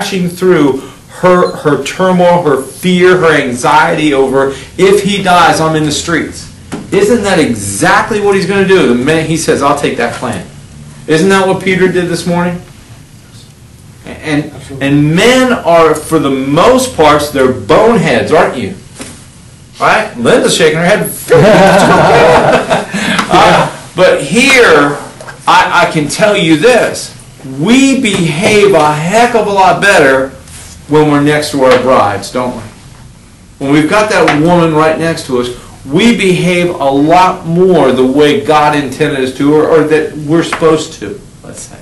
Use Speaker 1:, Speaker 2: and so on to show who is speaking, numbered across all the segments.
Speaker 1: through her turmoil, her fear, her anxiety over if he dies, I'm in the streets. Isn't that exactly what he's going to do the minute he says, I'll take that plan? Isn't that what Peter did this morning? And men are, for the most part, they're boneheads, aren't you? Right? Linda's shaking her head. But here, I can tell you this. We behave a heck of a lot better when we're next to our brides, don't we? When we've got that woman right next to us, we behave a lot more the way God intended us to, or that we're supposed to, let's say.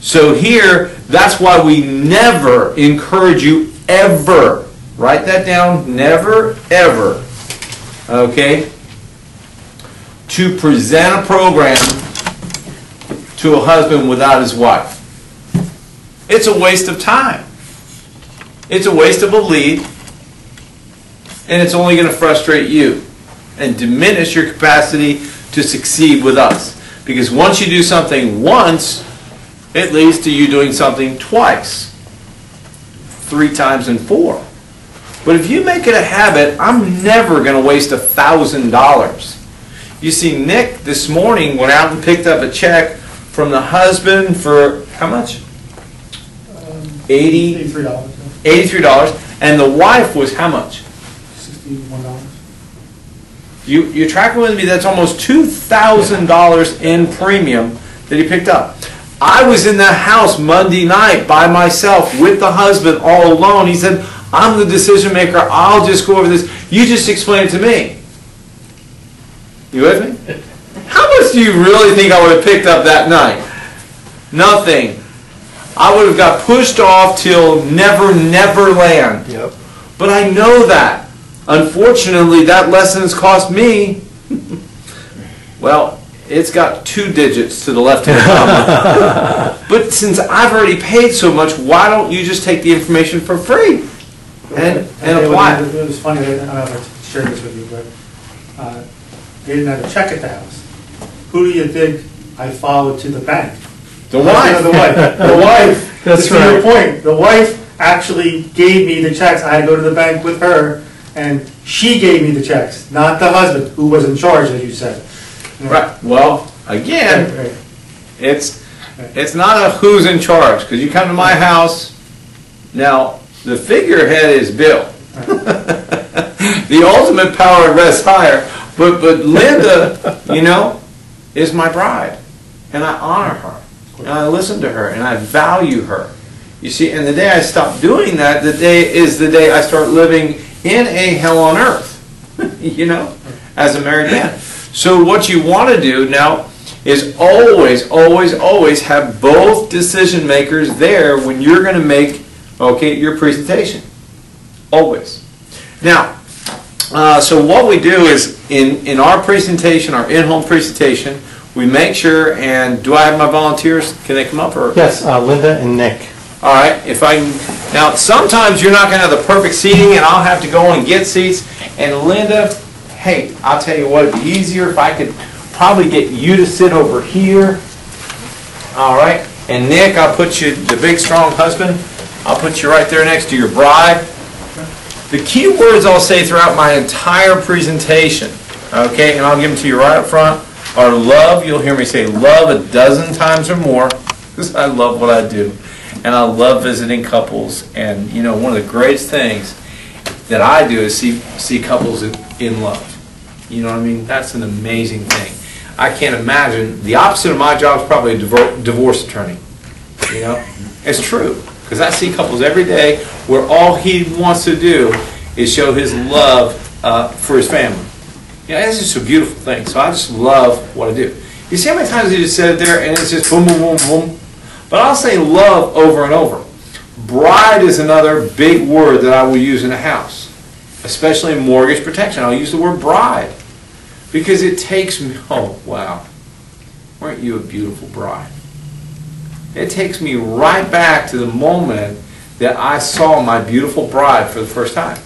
Speaker 1: So here, that's why we never encourage you ever. Write that down. Never, ever. Okay? To present a program to a husband without his wife. It's a waste of time. It's a waste of a lead. And it's only going to frustrate you and diminish your capacity to succeed with us. Because once you do something once, it leads to you doing something twice, 3 times, and 4. But if you make it a habit, I'm never going to waste $1,000. You see, Nick this morning went out and picked up a check from the husband for how much?
Speaker 2: $83.
Speaker 1: $83. And the wife was how much?
Speaker 2: $61.
Speaker 1: You're tracking with me? That's almost $2,000 in premium that he picked up. I was in that house Monday night by myself with the husband all alone. He said, I'm the decision maker. I'll just go over this. You just explain it to me. You with me? How much do you really think I would have picked up that night? Nothing. I would have got pushed off till never, never land.
Speaker 2: Yep.
Speaker 1: But I know that. Unfortunately, that lesson's cost me, well, it's got 2 digits to the left of the number. But since I've already paid so much, why don't you just take the information for free and apply it?
Speaker 2: It was funny, I don't know if I shared this with you, but they didn't have a check at the house. Who do you think I followed to the bank?
Speaker 1: The wife.
Speaker 2: The wife. The wife.
Speaker 3: That's right.
Speaker 2: To your point, the wife actually gave me the checks. I had to go to the bank with her, and she gave me the checks, not the husband, who was in charge, as you said.
Speaker 1: Right. Well, again,
Speaker 2: Right.
Speaker 1: it's not a who's in charge, because you come to my house, now, the figurehead is Bill. The ultimate power rests higher. But Linda, you know, is my bride. And I honor her. And I listen to her. And I value her. You see, and the day I stop doing that, the day is the day I start living in a hell on earth. You know, as a married man. So what you want to do now is always, always, always have both decision makers there when you're going to make, okay, your presentation. Always. Now, so what we do is in our presentation, our in-home presentation, we make sure, and do I have my volunteers? Can they come up? Or?
Speaker 3: Yes, Linda and Nick.
Speaker 1: All right. If I can, now, sometimes you're not going to have the perfect seating, and I'll have to go and get seats. And Linda, hey, I'll tell you what, it'd be easier if I could probably get you to sit over here. All right. And Nick, I'll put you, the big strong husband, I'll put you right there next to your bride. The key words I'll say throughout my entire presentation, okay, and I'll give them to you right up front, are love. You'll hear me say love a dozen times or more, because I love what I do. And I love visiting couples. And, you know, one of the greatest things that I do is see couples in love. You know what I mean? That's an amazing thing. I can't imagine. The opposite of my job is probably a divorce attorney. You know? It's true. Because I see couples every day where all he wants to do is show his love for his family. You know, it's just a beautiful thing. So I just love what I do. You see how many times you just sit there and it's just boom, boom, boom, boom? But I'll say love over and over. Bride is another big word that I will use in a house, especially in mortgage protection. I'll use the word bride because it takes me, oh, wow. Weren't you a beautiful bride? It takes me right back to the moment that I saw my beautiful bride for the first time.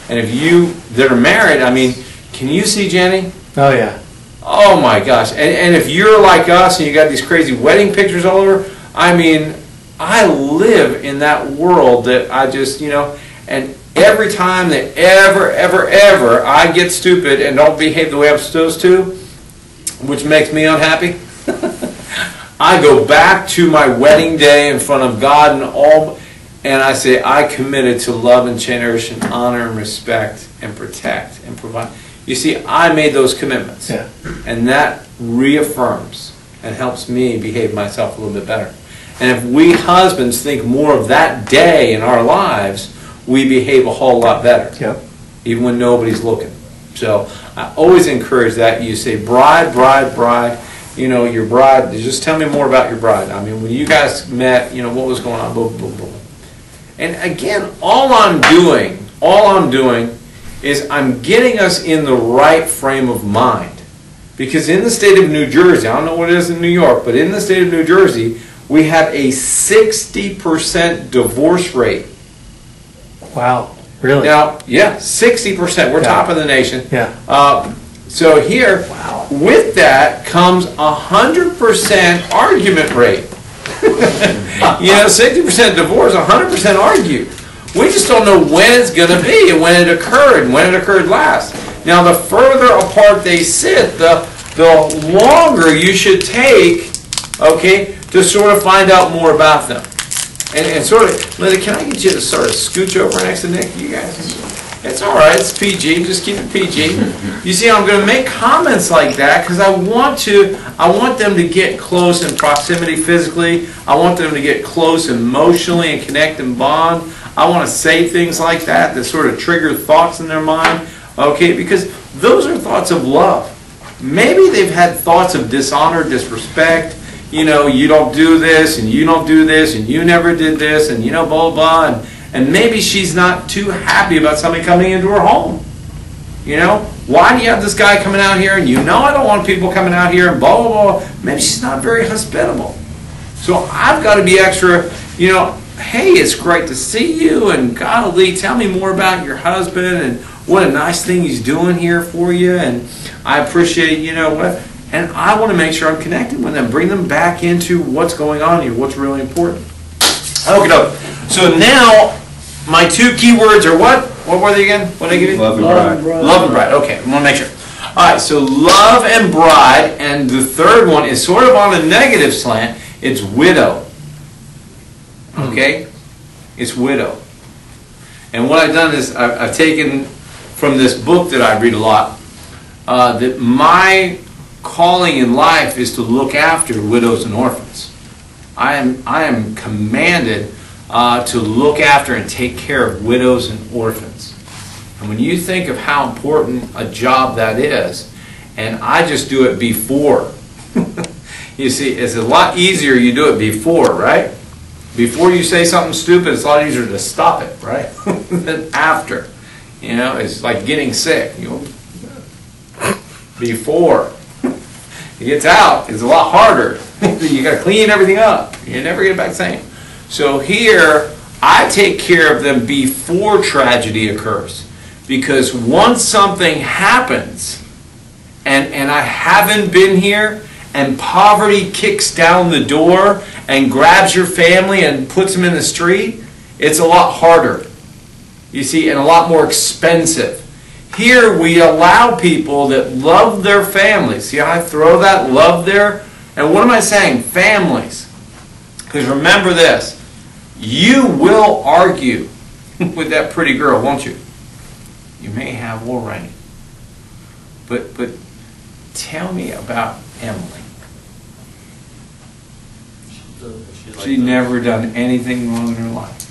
Speaker 1: And if you that are married, I mean, can you see Jenny?
Speaker 3: Oh, yeah.
Speaker 1: Oh, my gosh. And if you're like us and you got these crazy wedding pictures all over, I mean, I live in that world that I just, and every time that ever I get stupid and don't behave the way I'm supposed to, which makes me unhappy, I go back to my wedding day in front of God and I say, I committed to love and cherish and honor and respect and protect and provide. You see, I made those commitments.
Speaker 3: Yeah.
Speaker 1: And that reaffirms and helps me behave myself a little bit better. And if we husbands think more of that day in our lives, we behave a whole lot better.
Speaker 3: Yep.
Speaker 1: Even when nobody's looking. So I always encourage that. You say, bride, your bride, just tell me more about your bride. I mean, when you guys met, what was going on, boom, boom, boom. And again, all I'm doing is I'm getting us in the right frame of mind. Because in the state of New Jersey, I don't know what it is in New York, but in the state of New Jersey, we have a 60% divorce rate.
Speaker 3: Wow. Really?
Speaker 1: Now, yeah, 60%. We're top of the nation.
Speaker 3: Yeah.
Speaker 1: So here,
Speaker 3: wow.
Speaker 1: With that comes 100% argument rate. 60% divorce, 100% argue. We just don't know when it's going to be and when it occurred and when it occurred last. Now, the further apart they sit, the longer you should take, okay, to sort of find out more about them. And sort of, Linda, can I get you to sort of scooch over next to Nick, you guys? It's all right, it's PG, just keep it PG. You see, I'm going to make comments like that because I want them to get close in proximity physically. I want them to get close emotionally and connect and bond. I want to say things like that sort of trigger thoughts in their mind, okay, because those are thoughts of love. Maybe they've had thoughts of dishonor, disrespect, you don't do this, and you don't do this, and you never did this, and blah, blah, blah, and maybe she's not too happy about somebody coming into her home. Why do you have this guy coming out here, and I don't want people coming out here, and blah, blah, blah. Maybe she's not very hospitable. So I've got to be extra, hey, it's great to see you, and golly, tell me more about your husband, and what a nice thing he's doing here for you, and I appreciate, what. And I want to make sure I'm connecting with them, bring them back into what's going on here, what's really important. Okay, so now my two keywords are what? What were they again? What did I give you?
Speaker 4: Love and bride.
Speaker 1: Love and bride. Okay, I want to make sure. All right, so love and bride, and the third one is sort of on a negative slant. It's widow. Okay, it's widow. And what I've done is I've taken from this book that I read a lot that my calling in life is to look after widows and orphans. I am commanded to look after and take care of widows and orphans. And when you think of how important a job that is, and I just do it before. You see, it's a lot easier you do it before, right? Before you say something stupid, it's a lot easier to stop it, right? Than after. It's like getting sick. Before it gets out, it's a lot harder. You got to clean everything up. You never get it back the same. So here, I take care of them before tragedy occurs. Because once something happens, and I haven't been here, and poverty kicks down the door and grabs your family and puts them in the street, it's a lot harder. You see, and a lot more expensive. Here we allow people that love their families. See how I throw that love there? And what am I saying? Families. Because remember this, you will argue with that pretty girl, won't you? You may have already. But tell me about Emily. She's never done anything wrong in her life.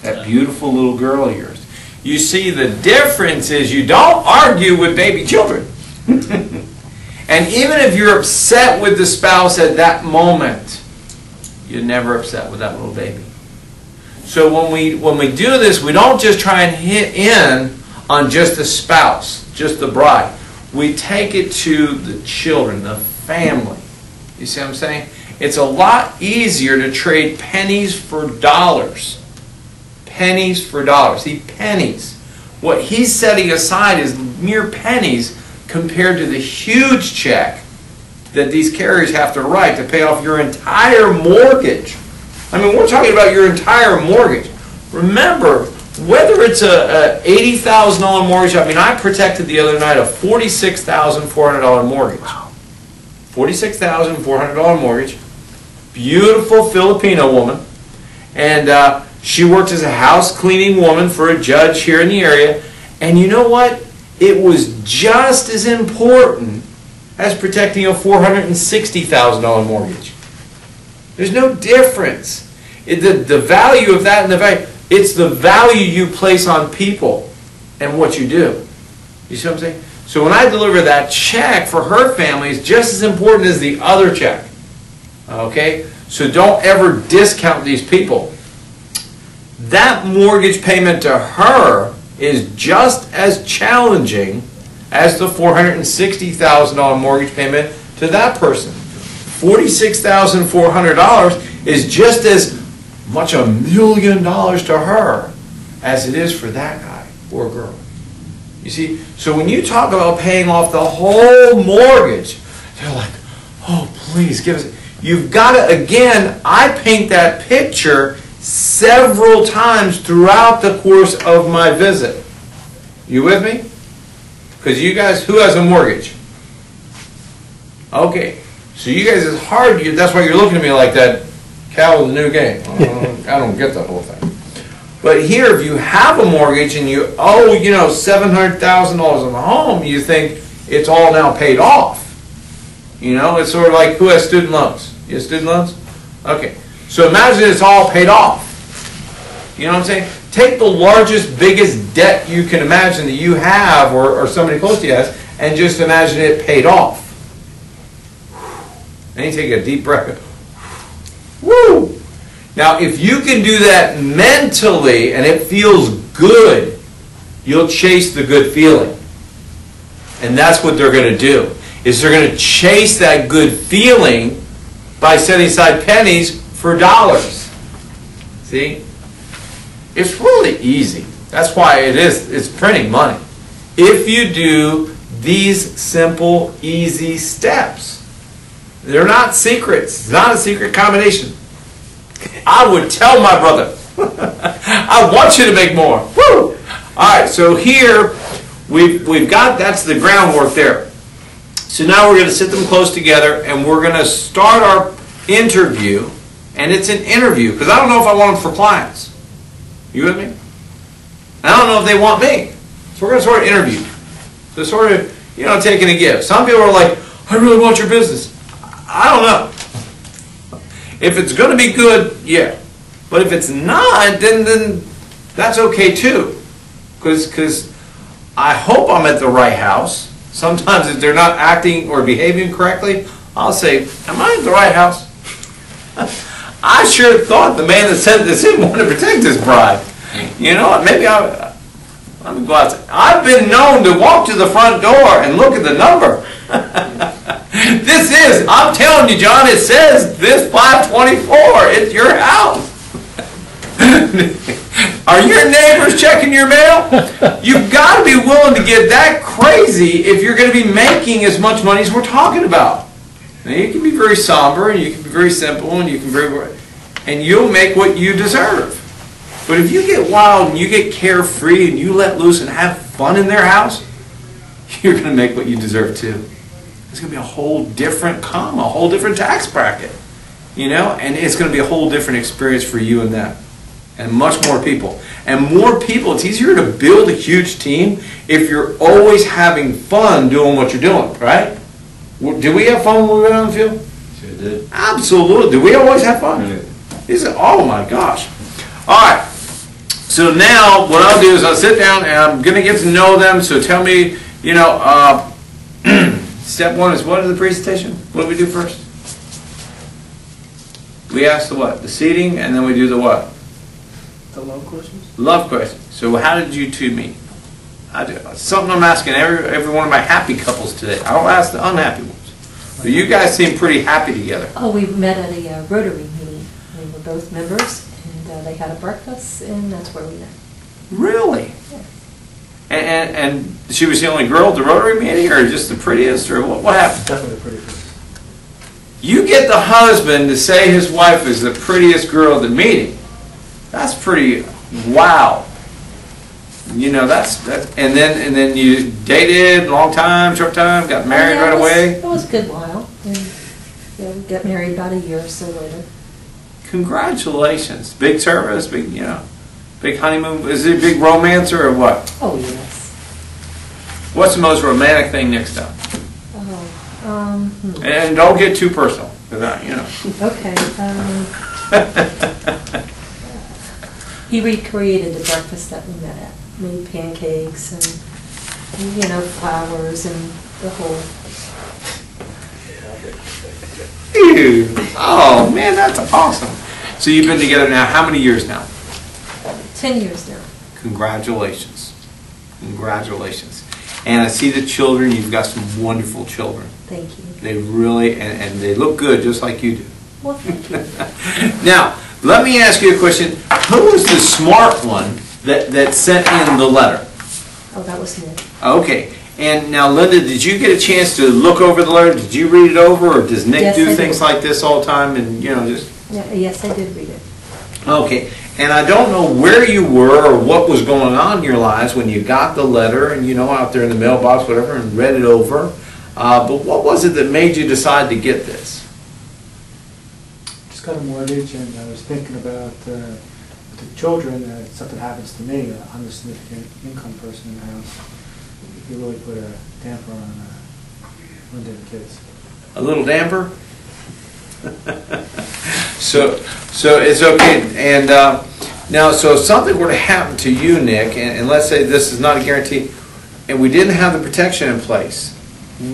Speaker 1: That beautiful little girl of yours. You see, the difference is you don't argue with baby children. And even if you're upset with the spouse at that moment, you're never upset with that little baby. So when we do this, we don't just try and hit in on just the spouse, just the bride. We take it to the children, the family. You see what I'm saying? It's a lot easier to trade pennies for dollars. Pennies for dollars. See, pennies. What he's setting aside is mere pennies compared to the huge check that these carriers have to write to pay off your entire mortgage. I mean, we're talking about your entire mortgage. Remember, whether it's a $80,000 mortgage, I mean, I protected the other night a $46,400 mortgage. Wow. $46,400 mortgage. Beautiful Filipino woman. And she worked as a house cleaning woman for a judge here in the area. And you know what? It was just as important as protecting a $460,000 mortgage. There's no difference. The value of that and the value, it's the value you place on people and what you do. You see what I'm saying? So when I deliver that check for her family, it's just as important as the other check. Okay? So don't ever discount these people. That mortgage payment to her is just as challenging as the $460,000 mortgage payment to that person. $46,400 is just as much $1 million to her as it is for that guy or girl. You see, so when you talk about paying off the whole mortgage, they're like, oh, please give us. You've got to, again, I paint that picture several times throughout the course of my visit. You with me? Because you guys, who has a mortgage? Okay, so you guys, it's hard, that's why you're looking at me like that. Cal is a new game. I don't get that whole thing. But here, if you have a mortgage and you owe, you know, $700,000 on the home, you think it's all now paid off. You know, it's sort of like, who has student loans? You have student loans? Okay. So imagine it's all paid off. You know what I'm saying? Take the largest, biggest debt you can imagine that you have or somebody close to you has, and just imagine it paid off. And you take a deep breath. Woo! Now, if you can do that mentally and it feels good, you'll chase the good feeling. And that's what they're going to do, is they're going to chase that good feeling by setting aside pennies for dollars. See? It's really easy. That's why it's printing money. If you do these simple, easy steps. They're not secrets. It's not a secret combination. I would tell my brother, I want you to make more. Woo! All right, so here we've got, that's the groundwork there. So now we're going to sit them close together and we're going to start our interview. And it's an interview because I don't know if I want them for clients. You with me? I don't know if they want me. So we're going to sort of interview. So sort of, you know, take and a give. Some people are like, I really want your business. I don't know. If it's going to be good, yeah. But if it's not, then that's okay too. Because I hope I'm at the right house. Sometimes if they're not acting or behaving correctly, I'll say, am I at the right house? I sure thought the man that sent this in wanted to protect his bride. You know, maybe I'm going to go outside. I've been known to walk to the front door and look at the number. This is, I'm telling you, John, it says this 524. It's your house. Are your neighbors checking your mail? You've got to be willing to get that crazy if you're going to be making as much money as we're talking about. Now, you can be very somber, and you can be very simple, and you can and you'll make what you deserve. But if you get wild and you get carefree and you let loose and have fun in their house, you're going to make what you deserve too. It's going to be a whole different a whole different tax bracket, you know, and it's going to be a whole different experience for you and them, and much more people. And more people, it's easier to build a huge team if you're always having fun doing what you're doing, right? Did we have fun when we went on the field?
Speaker 4: Sure did.
Speaker 1: Absolutely. Did we always have fun?
Speaker 4: Yeah.
Speaker 1: Oh my gosh. All right. So now what I'll do is I'll sit down and I'm going to get to know them. So tell me, you know, step one is what is the presentation? What do we do first? We ask the what? The seating, and then we do the what?
Speaker 3: The love questions?
Speaker 1: Love questions. So how did you two meet? I do. Something I'm asking every one of my happy couples today. I don't ask the unhappy ones. But you guys seem pretty happy together.
Speaker 5: Oh, we met at a Rotary meeting. We were both members, and they had a breakfast, and that's where we met.
Speaker 1: Really?
Speaker 5: Yeah.
Speaker 1: And she was the only girl at the Rotary meeting, or just the prettiest, or what happened?
Speaker 3: Definitely pretty good.
Speaker 1: you get the husband to say his wife is the prettiest girl at the meeting. That's pretty, wow. You know, that's and then you dated, long time, short time, got married right away.
Speaker 5: It was a good while. And, yeah, we got married about a year or so later.
Speaker 1: Congratulations. Big service, big honeymoon. Is it a big romance or what?
Speaker 5: Oh, yes.
Speaker 1: What's the most romantic thing Nick's done?
Speaker 5: Oh,
Speaker 1: And don't get too personal, 'cause you know.
Speaker 5: Okay. He recreated the breakfast that we met at. Made pancakes and flowers and the whole.
Speaker 1: Ew. Oh man, that's awesome. So you've been together now how many years now?
Speaker 5: 10 years now.
Speaker 1: Congratulations. Congratulations. And I see the children, you've got some wonderful children.
Speaker 5: Thank you.
Speaker 1: They really, and they look good just like you do.
Speaker 5: Well, thank you.
Speaker 1: Now, let me ask you a question. Who was the smart one that sent in the letter?
Speaker 5: Oh, that was Nick.
Speaker 1: Okay. And now, Linda, did you get a chance to look over the letter? Did you read it over, or does Nick
Speaker 5: Yes,
Speaker 1: do
Speaker 5: I
Speaker 1: things
Speaker 5: did.
Speaker 1: like this all the time and, just...
Speaker 5: Yeah, yes, I did read it.
Speaker 1: Okay. And I don't know where you were or what was going on in your lives when you got the letter and, out there in the mailbox, whatever, and read it over. But what was it that made you decide to get this?
Speaker 3: Just got a mortgage, and I was thinking about the children, if something happens to me, I'm a significant income person in the house. You really put a damper on Linda and the kids.
Speaker 1: A little damper? So it's okay. And now, so if something were to happen to you, Nick, and let's say this is not a guarantee, and we didn't have the protection in place,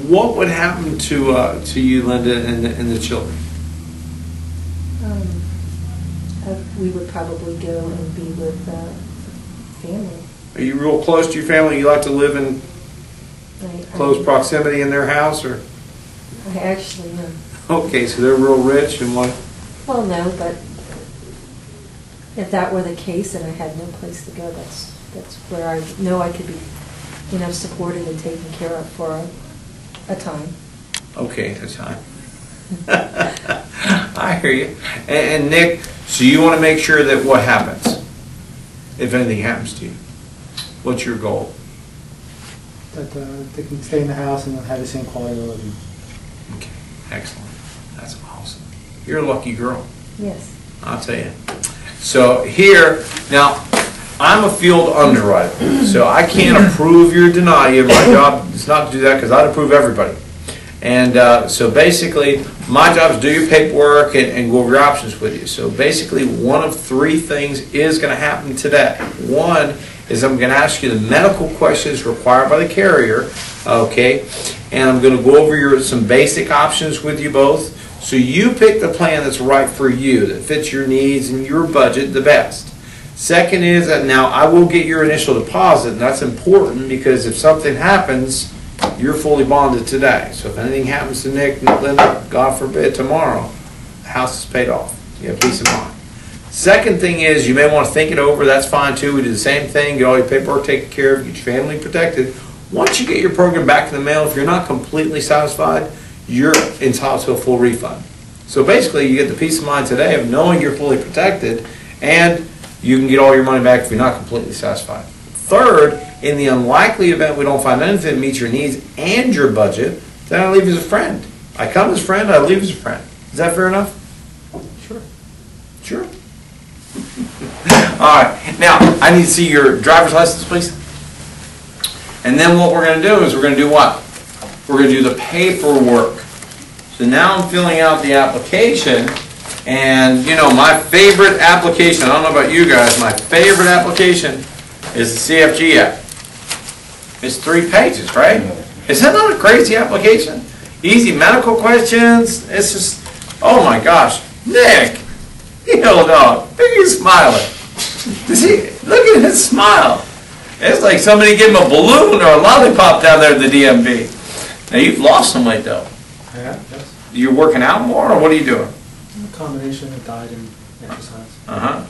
Speaker 1: what would happen to you, Linda, and the children?
Speaker 5: We would probably go and be with family.
Speaker 1: Are you real close to your family? You like to live in close proximity in their house, or?
Speaker 5: I actually am.
Speaker 1: Okay, so they're real rich and what?
Speaker 5: Well, no, but if that were the case and I had no place to go, that's where I know I could be, supported and taken care of for a time.
Speaker 1: Okay, that's fine. I hear you. And Nick, so you want to make sure that what happens, if anything happens to you? What's your goal?
Speaker 3: That they can stay in the house and have the same quality of living.
Speaker 1: Okay, excellent. That's awesome. You're a lucky girl,
Speaker 5: Yes.
Speaker 1: I'll tell you. So here, now, I'm a field underwriter, so I can't approve you or deny you. My job is not to do that because I'd approve everybody. And so basically, my job is to do your paperwork and go over your options with you. So basically, one of three things is going to happen today. One is I'm going to ask you the medical questions required by the carrier, okay? And I'm going to go over some basic options with you both. So you pick the plan that's right for you, that fits your needs and your budget the best. Second is that now I will get your initial deposit, and that's important because if something happens, you're fully bonded today. So if anything happens to Nick, Linda, God forbid, tomorrow, the house is paid off. You have peace of mind. Second thing is you may want to think it over. That's fine too. We do the same thing. Get all your paperwork taken care of. Get your family protected. Once you get your program back in the mail, if you're not completely satisfied, you're entitled to a full refund. So basically, you get the peace of mind today of knowing you're fully protected, and you can get all your money back if you're not completely satisfied. Third, in the unlikely event we don't find anything that meets your needs and your budget, then I leave as a friend. I come as a friend, I leave as a friend. Is that fair enough?
Speaker 3: Sure.
Speaker 1: Sure. All right. Now, I need to see your driver's license, please. And then what we're going to do is we're going to do what? We're going to do the paperwork. So now I'm filling out the application, and my favorite application, I don't know about you guys, my favorite application is the CFG app. It's 3 pages, right? Is that not a crazy application? Easy medical questions. It's just, oh my gosh. Nick, you old dog, look at you smiling. Look at his smile. It's like somebody gave him a balloon or a lollipop down there at the DMV. Now you've lost some weight though.
Speaker 3: Yeah, yes.
Speaker 1: You're working out more, or what are you doing?
Speaker 3: A combination of diet and exercise.
Speaker 1: Uh-huh.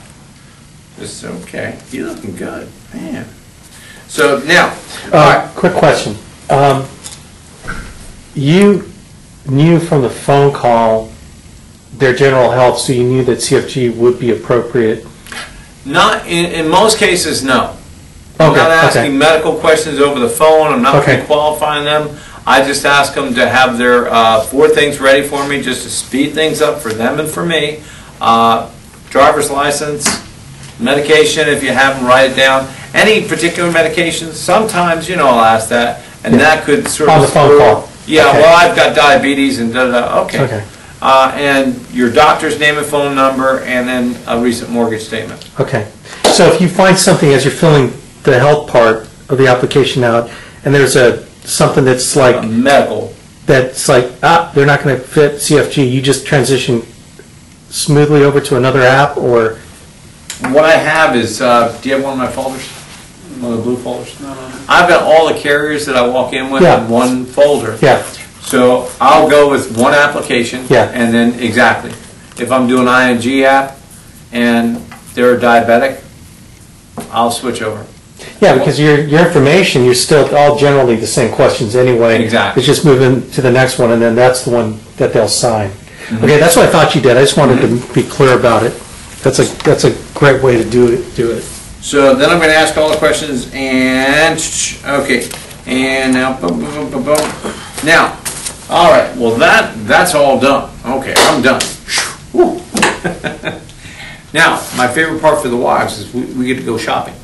Speaker 1: Just okay. You're looking good, man. So now, all right.
Speaker 4: Quick question. You knew from the phone call their general health, so you knew that CFG would be appropriate?
Speaker 1: Not, in most cases, no. I'm
Speaker 4: Okay,
Speaker 1: not asking
Speaker 4: okay.
Speaker 1: medical questions over the phone, I'm not
Speaker 4: Okay.
Speaker 1: pre-qualifying them. I just ask them to have their 4 things ready for me, just to speed things up for them and for me. Driver's license, medication, if you have them, write it down. Any particular medications, sometimes, I'll ask that, and
Speaker 4: Yeah.
Speaker 1: that could sort of...
Speaker 4: On the phone call.
Speaker 1: Yeah,
Speaker 4: Okay.
Speaker 1: well, I've got diabetes and da-da-da, okay.
Speaker 4: Okay.
Speaker 1: And your doctor's name and phone number, and then a recent mortgage statement.
Speaker 4: Okay. So if you find something as you're filling the health part of the application out, and there's something that's like,
Speaker 1: Medical.
Speaker 4: they're not going to fit CFG, you just transition smoothly over to another app, or?
Speaker 1: What I have is, do you have one of my folders? One of the blue folders? I've got all the carriers that I walk in with
Speaker 4: Yeah.
Speaker 1: in one folder.
Speaker 4: Yeah.
Speaker 1: So I'll go with one application.
Speaker 4: Yeah.
Speaker 1: And then, exactly. If I'm doing ING app and they're diabetic, I'll switch over.
Speaker 4: Yeah, because your information, you're still all generally the same questions anyway.
Speaker 1: Exactly.
Speaker 4: It's just moving to the next one, and then that's the one that they'll sign.
Speaker 1: Mm-hmm.
Speaker 4: Okay, that's what I thought you did. I just wanted to be clear about it. That's a great way to do it.
Speaker 1: So then I'm going to ask all the questions and, okay, and now, boom, boom, boom, boom, boom. Now, all right, well that's all done. Okay, I'm done. Whew. Now, my favorite part for the wives is we get to go shopping.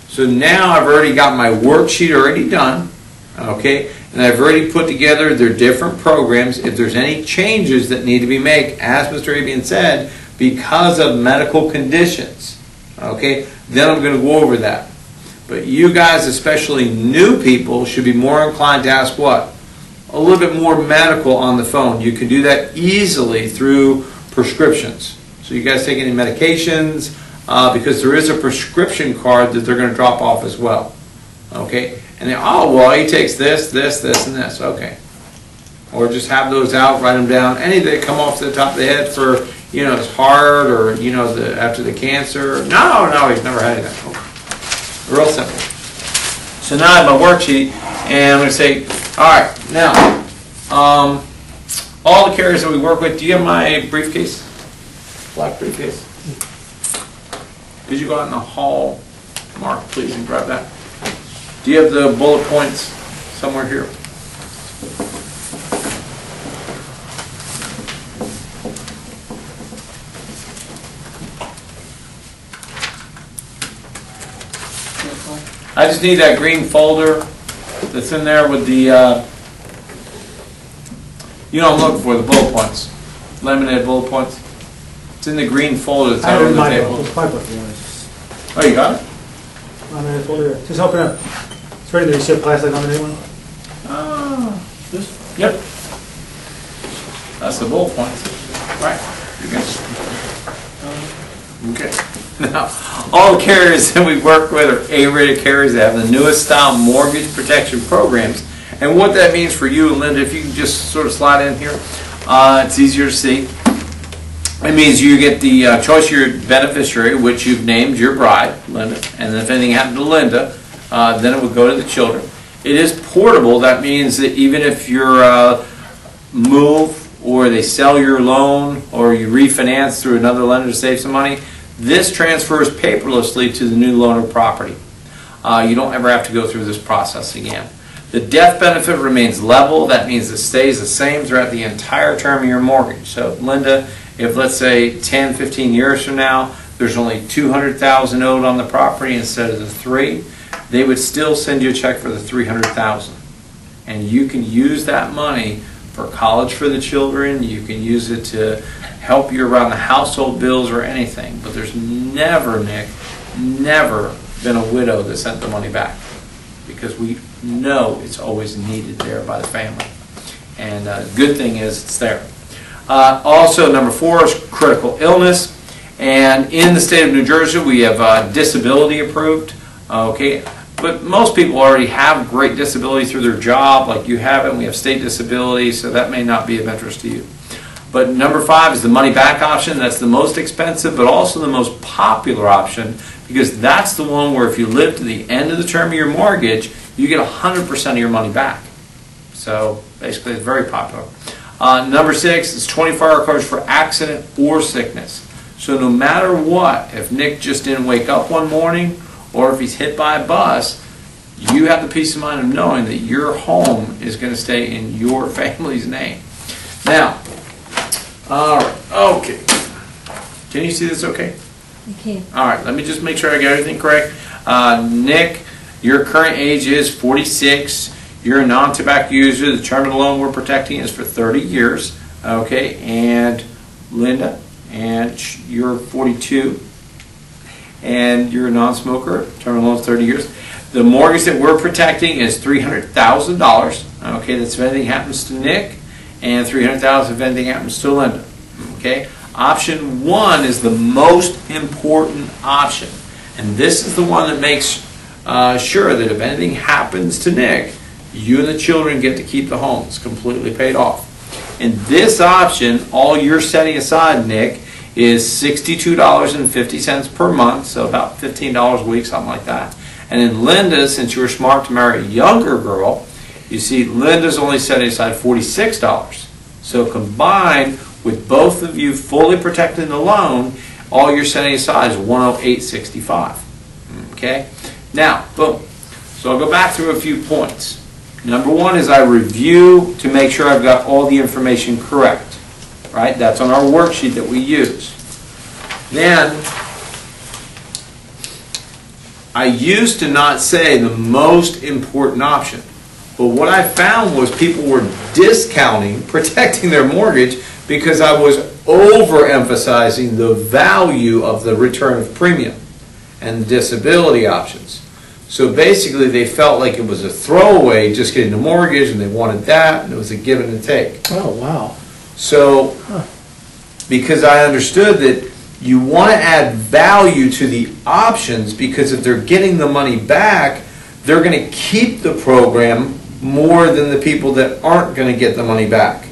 Speaker 1: So now I've already got my worksheet already done, okay, and I've already put together their different programs. If there's any changes that need to be made, as Mr. Abian said, because of medical conditions, okay, then I'm going to go over that. But you guys, especially new people, should be more inclined to ask what? A little bit more medical on the phone. You can do that easily through prescriptions. So you guys take any medications, because there is a prescription card that they're going to drop off as well. Okay? And then, oh, well, he takes this, this, this, and this. Okay. Or just have those out, write them down. Any that come off the top of the head for, his heart or, after the cancer. No, he's never had anything. Okay. Real simple. So now I have my worksheet, and I'm going to say, all right, now, all the carriers that we work with, do you have my briefcase? Black briefcase? Could you go out in the hall, Mark, please, and grab that? Do you have the bullet points somewhere here? I just need that green folder that's in there with the, I'm looking for the bullet points. Laminated bullet points. It's in the green folder that's
Speaker 3: I
Speaker 1: out
Speaker 3: have
Speaker 1: on
Speaker 3: it in
Speaker 1: the
Speaker 3: my
Speaker 1: table.
Speaker 3: book, my book, yeah.
Speaker 1: Oh, you got it?
Speaker 3: I'm in the folder. Just open up. It's ready to ship plastic on the new one.
Speaker 1: Oh, yep. That's the bullet points. Right. You're good. Okay. Now, all the carriers that we work with are A-rated carriers that have the newest style mortgage protection programs. And what that means for you, Linda, if you can just sort of slide in here, it's easier to see. It means you get the choice of your beneficiary, which you've named your bride, Linda, and then if anything happened to Linda, then it would go to the children. It is portable. That means that even if you're move or they sell your loan or you refinance through another lender to save some money, this transfers paperlessly to the new loaner property. You don't ever have to go through this process again. The death benefit remains level. That means it stays the same throughout the entire term of your mortgage. So, Linda, if let's say 10, 15 years from now, there's only $200,000 owed on the property instead of the $300,000, they would still send you a check for the $300,000. And you can use that money for college for the children. You can use it to help you around the household bills or anything. But there's never, Nick, never been a widow that sent the money back, because we know it's always needed there by the family. And the good thing is it's there. Also, number 4 is critical illness. And in the state of New Jersey, we have disability approved. Okay, but most people already have great disability through their job, like you have it, and we have state disability, so that may not be of interest to you. But number 5 is the money back option. That's the most expensive, but also the most popular option, because that's the one where if you live to the end of the term of your mortgage, you get 100% of your money back. So basically, it's very popular. Number 6 is 24-hour coverage for accident or sickness. So no matter what, if Nick just didn't wake up one morning, or if he's hit by a bus, you have the peace of mind of knowing that your home is going to stay in your family's name. Now, all right, okay. Can you see this okay?
Speaker 5: You can.
Speaker 1: All right, let me just make sure I got everything correct. Nick, your current age is 46. You're a non-tobacco user. The term of the loan we're protecting is for 30 years. Okay, and Linda, and you're 42. And you're a non-smoker. Term of the loan is 30 years. The mortgage that we're protecting is $300,000. Okay, that's if anything happens to Nick, and $300,000 if anything happens to Linda. Okay, option 1 is the most important option, and this is the one that makes sure that if anything happens to Nick, you and the children get to keep the home. It's completely paid off. In this option, all you're setting aside, Nick, is $62.50 per month, so about $15 a week, something like that. And in Linda, since you were smart to marry a younger girl, you see Linda's only setting aside $46. So combined with both of you fully protecting the loan, all you're setting aside is $108.65. Okay? Now, boom. So I'll go back through a few points. Number 1 is I review to make sure I've got all the information correct. Right? That's on our worksheet that we use. Then, I used to not say the most important option. But what I found was people were discounting protecting their mortgage because I was overemphasizing the value of the return of premium and the disability options. So basically they felt like it was a throwaway just getting the mortgage, and they wanted that, and it was a give and a take.
Speaker 4: Oh, wow.
Speaker 1: So because I understood that you want to add value to the options, because if they're getting the money back, they're going to keep the program more than the people that aren't going to get the money back.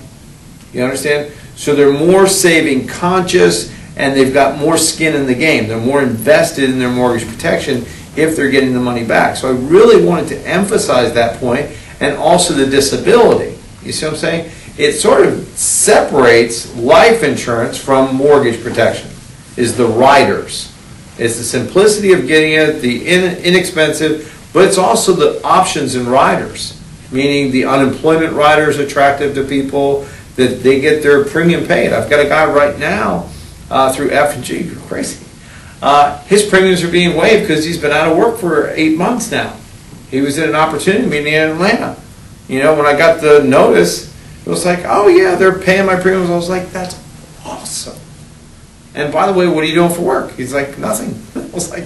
Speaker 1: You understand? So they're more saving conscious, and they've got more skin in the game. They're more invested in their mortgage protection if they're getting the money back. So I really wanted to emphasize that point, and also the disability. You see what I'm saying? It sort of separates life insurance from mortgage protection, is the riders. It's the simplicity of getting it, the inexpensive, but it's also the options in riders, meaning the unemployment rider is attractive to people, that they get their premium paid. I've got a guy right now through F&G, you're crazy. His premiums are being waived because he's been out of work for 8 months now. He was at an opportunity meeting in Atlanta. You know, when I got the notice, it was like, oh yeah, they're paying my premiums. I was like, that's awesome. And by the way, what are you doing for work? He's like, nothing. I was like,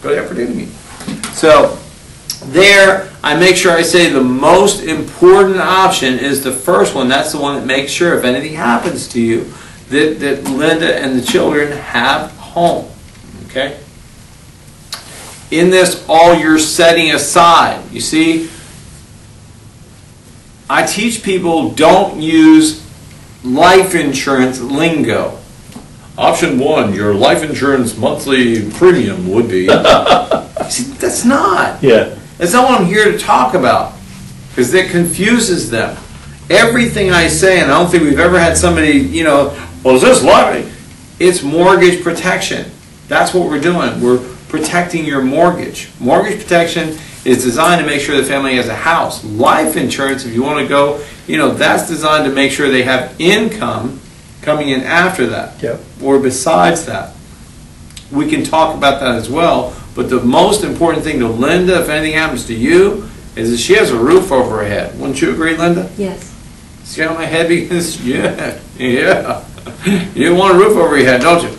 Speaker 1: good opportunity. So there, I make sure I say the most important option is the first one. That's the one that makes sure if anything happens to you, that Linda and the children have home. Okay? In this, all you're setting aside. You see, I teach people don't use life insurance lingo. Option 1, your life insurance monthly premium would be. See, that's not.
Speaker 4: Yeah.
Speaker 1: That's not what I'm here to talk about, because it confuses them. Everything I say, and I don't think we've ever had somebody, you know, well, is this life? It's mortgage protection. That's what we're doing. We're protecting your mortgage. Mortgage protection is designed to make sure the family has a house. Life insurance, if you want to go, you know, that's designed to make sure they have income coming in after that.
Speaker 4: Yep.
Speaker 1: Or besides that. We can talk about that as well, but the most important thing to Linda, if anything happens to you, is that she has a roof over her head. Wouldn't you agree, Linda?
Speaker 5: Yes.
Speaker 1: See how my head begins? Yeah. You want a roof over your head, don't you?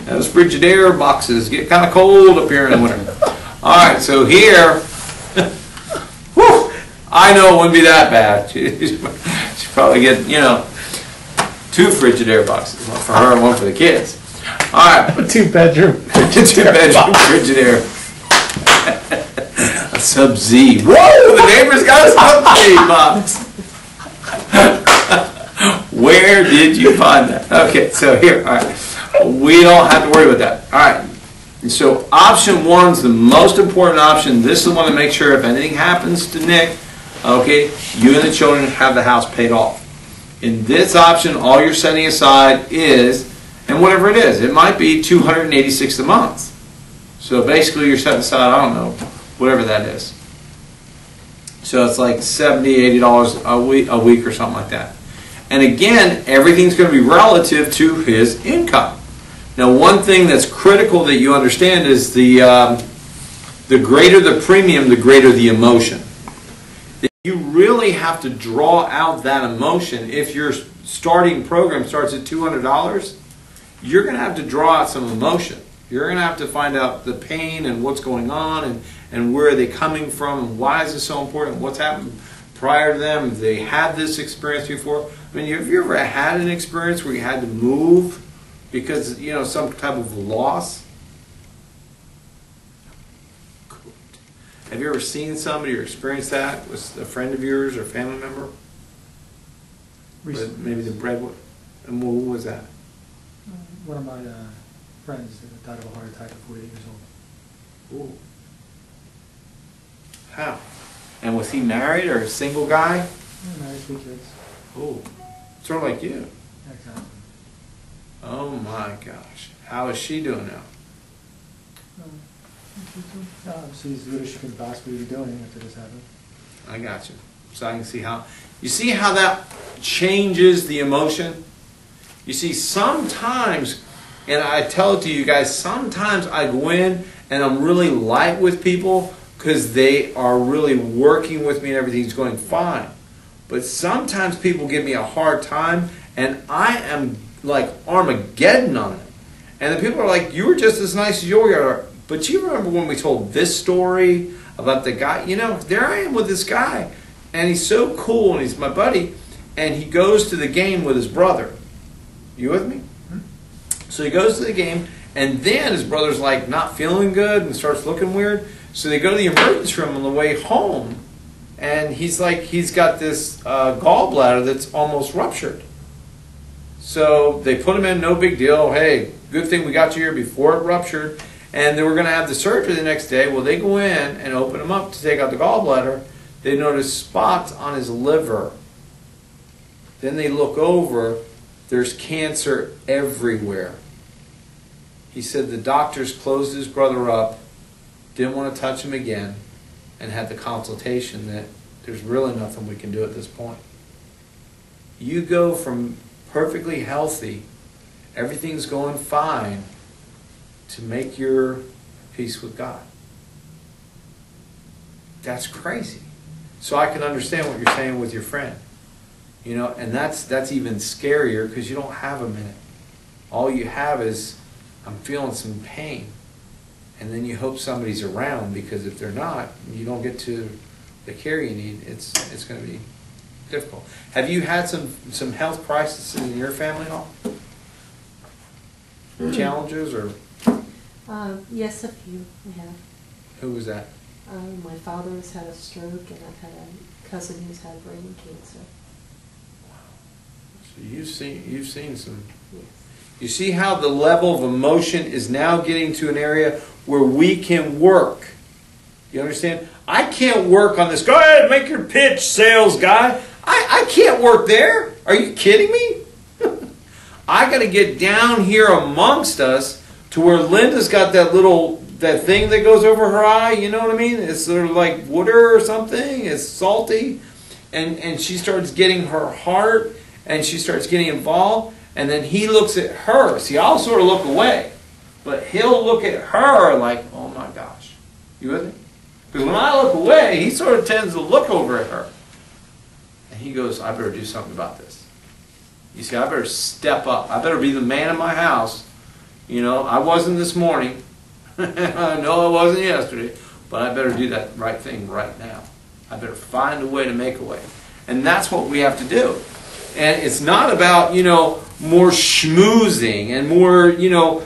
Speaker 1: Those Frigidaire boxes get kind of cold up here in the winter. All right, so here, whew, I know it wouldn't be that bad. She'd probably get, you know, 2 Frigidaire boxes, one for her and one for the kids. All right.
Speaker 4: A 2-bedroom.
Speaker 1: 2-bedroom Frigidaire. A Sub-Z. Whoa, the neighbor's got a Sub-Z box. Where did you find that? Okay, so here, all right. We don't have to worry about that. All right. So option 1 is the most important option. This is the one to make sure if anything happens to Nick, Okay, you and the children have the house paid off. In this option, all you're setting aside is, and whatever it is, it might be $286 a month. So basically you're setting aside, I don't know, whatever that is. So it's like $70, $80 a week or something like that. And again, everything's going to be relative to his income. Now, one thing that's critical that you understand is the greater the premium, the greater the emotion. You really have to draw out that emotion. If your starting program starts at $200, you're going to have to draw out some emotion. You're going to have to find out the pain and what's going on and where are they coming from and why is this so important, what's happened prior to them, if they had this experience before. I mean, have you ever had an experience where you had to move because, you know, some type of loss? Have you ever seen somebody or experienced that with a friend of yours or family member?
Speaker 3: Recently.
Speaker 1: Maybe the breadwinner. And who was that?
Speaker 3: One of my friends died of a heart attack at 48 years old.
Speaker 1: Ooh. How? And was he married or a single guy?
Speaker 3: Yeah, married, 3 kids.
Speaker 1: Ooh. Sort of like you.
Speaker 3: Yeah, exactly.
Speaker 1: Oh my gosh. How is she doing now?
Speaker 3: She's as good as she could possibly be doing after this happened.
Speaker 1: I got you. So I can see how. You see how that changes the emotion? You see, sometimes, and I tell it to you guys, sometimes I go in and I'm really light with people because they are really working with me and everything's going fine. But sometimes people give me a hard time and I am like Armageddon on it. And the people are like, you were just as nice as you are. But you remember when we told this story about the guy? You know, there I am with this guy. And he's so cool and he's my buddy. And he goes to the game with his brother. You with me? So he goes to the game, and then his brother's like not feeling good and starts looking weird. So they go to the emergency room on the way home, and he's like, he's got this gallbladder that's almost ruptured. So they put him in, no big deal. Hey, good thing we got you here before it ruptured. And they were going to have the surgery the next day. Well, they go in and open him up to take out the gallbladder. They notice spots on his liver. Then they look over. There's cancer everywhere. He said the doctors closed his brother up, didn't want to touch him again, and had the consultation that there's really nothing we can do at this point. You go from perfectly healthy, everything's going fine, to make your peace with God. That's crazy. So I can understand what you're saying with your friend. You know, and that's even scarier because you don't have a minute. All you have is, I'm feeling some pain. And then you hope somebody's around, because if they're not, you don't get to the care you need. It's going to be difficult. Have you had some health crises in your family at all? Challenges or?
Speaker 5: Yes, a few I have.
Speaker 1: Who was that?
Speaker 5: My father has had a stroke, and I've had a cousin who's had brain cancer.
Speaker 1: So you've seen some.
Speaker 5: Yes.
Speaker 1: You see how the level of emotion is now getting to an area where we can work. You understand? I can't work on this. Go ahead, make your pitch, sales guy. I can't work there. Are you kidding me? I got to get down here amongst us to where Linda's got that thing that goes over her eye. You know what I mean? It's sort of like water or something. It's salty, and she starts getting her heart. And she starts getting involved, and then he looks at her. See, I'll sort of look away, but he'll look at her like, oh my gosh. You with me? Because when I look away, he sort of tends to look over at her. And he goes, I better do something about this. You see, I better step up. I better be the man in my house. You know, I wasn't this morning. I know I wasn't yesterday. But I better do that right thing right now. I better find a way to make a way. And that's what we have to do. And it's not about, you know, more schmoozing and more, you know,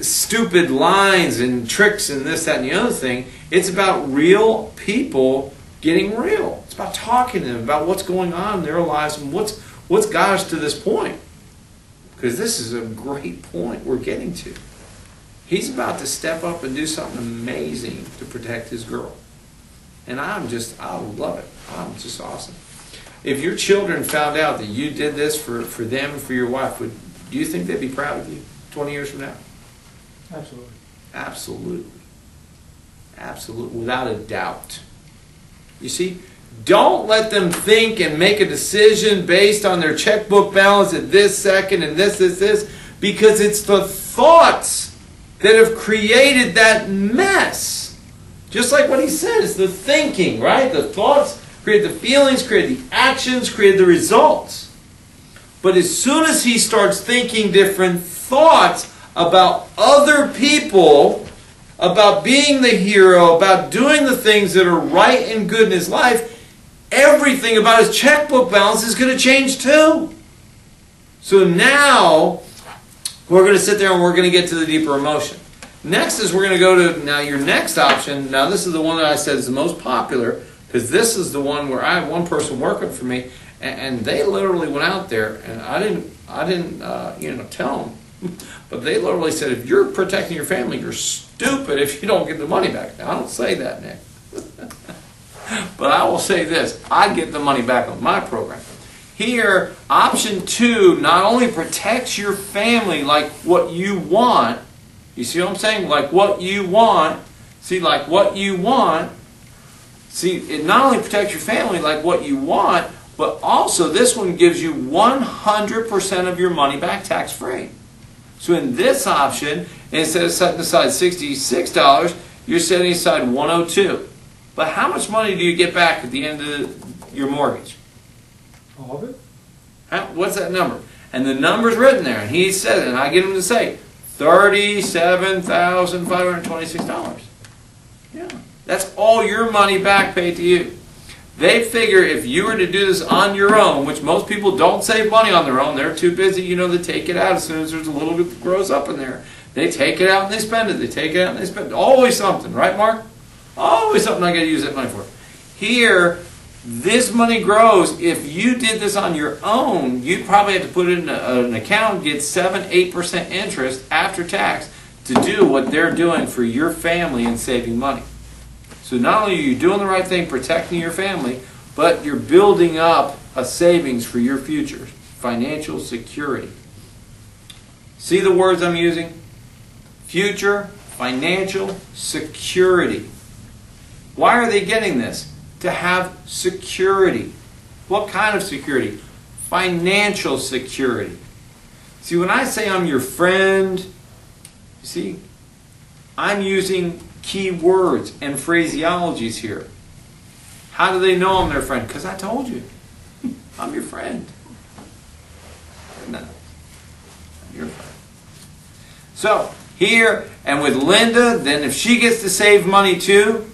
Speaker 1: stupid lines and tricks and this, that, and the other thing. It's about real people getting real. It's about talking to them about what's going on in their lives and what's got us to this point. Because this is a great point we're getting to. He's about to step up and do something amazing to protect his girl. And I love it. I'm just awesome. If your children found out that you did this for them and for your wife, do you think they'd be proud of you 20 years from now?
Speaker 3: Absolutely.
Speaker 1: Absolutely. Absolutely. Without a doubt. You see, don't let them think and make a decision based on their checkbook balance at this second and this, because it's the thoughts that have created that mess. Just like what he said, it's the thinking, right? The thoughts create the feelings, create the actions, create the results. But as soon as he starts thinking different thoughts about other people, about being the hero, about doing the things that are right and good in his life, everything about his checkbook balance is going to change too. So now we're going to sit there and we're going to get to the deeper emotion. Next is we're going to go to now your next option. Now this is the one that I said is the most popular, because this is the one where I had one person working for me, and they literally went out there, and I didn't tell them, but they literally said, if you're protecting your family, you're stupid if you don't get the money back. Now I don't say that, Nick, but I will say this: I get the money back on my program. Here, option 2 not only protects your family like what you want. You see what I'm saying? Like what you want. See, like what you want. See, it not only protects your family like what you want, but also this one gives you 100% of your money back tax-free. So in this option, instead of setting aside $66, you're setting aside $102. But how much money do you get back at the end of your mortgage?
Speaker 3: All of it?
Speaker 1: What's that number? And the number's written there, and he says it, and I get him to say $37,526. Yeah, that's all your money back paid to you. They figure if you were to do this on your own, which most people don't save money on their own, they're too busy, to take it out as soon as there's a little bit that grows up in there. They take it out and they spend it. They take it out and they spend it. Always something, right, Mark? Always something I got to use that money for. Here, this money grows. If you did this on your own, you'd probably have to put it in an account and get 7-8% interest after tax to do what they're doing for your family and saving money. So not only are you doing the right thing, protecting your family, but you're building up a savings for your future, financial security. See the words I'm using? Future financial security. Why are they getting this? To have security. What kind of security? Financial security. See, when I say I'm your friend, you see, I'm using key words and phraseologies here. How do they know I'm their friend? Because I told you. I'm your friend. No, I'm your friend. So, here, and with Linda, then if she gets to save money too,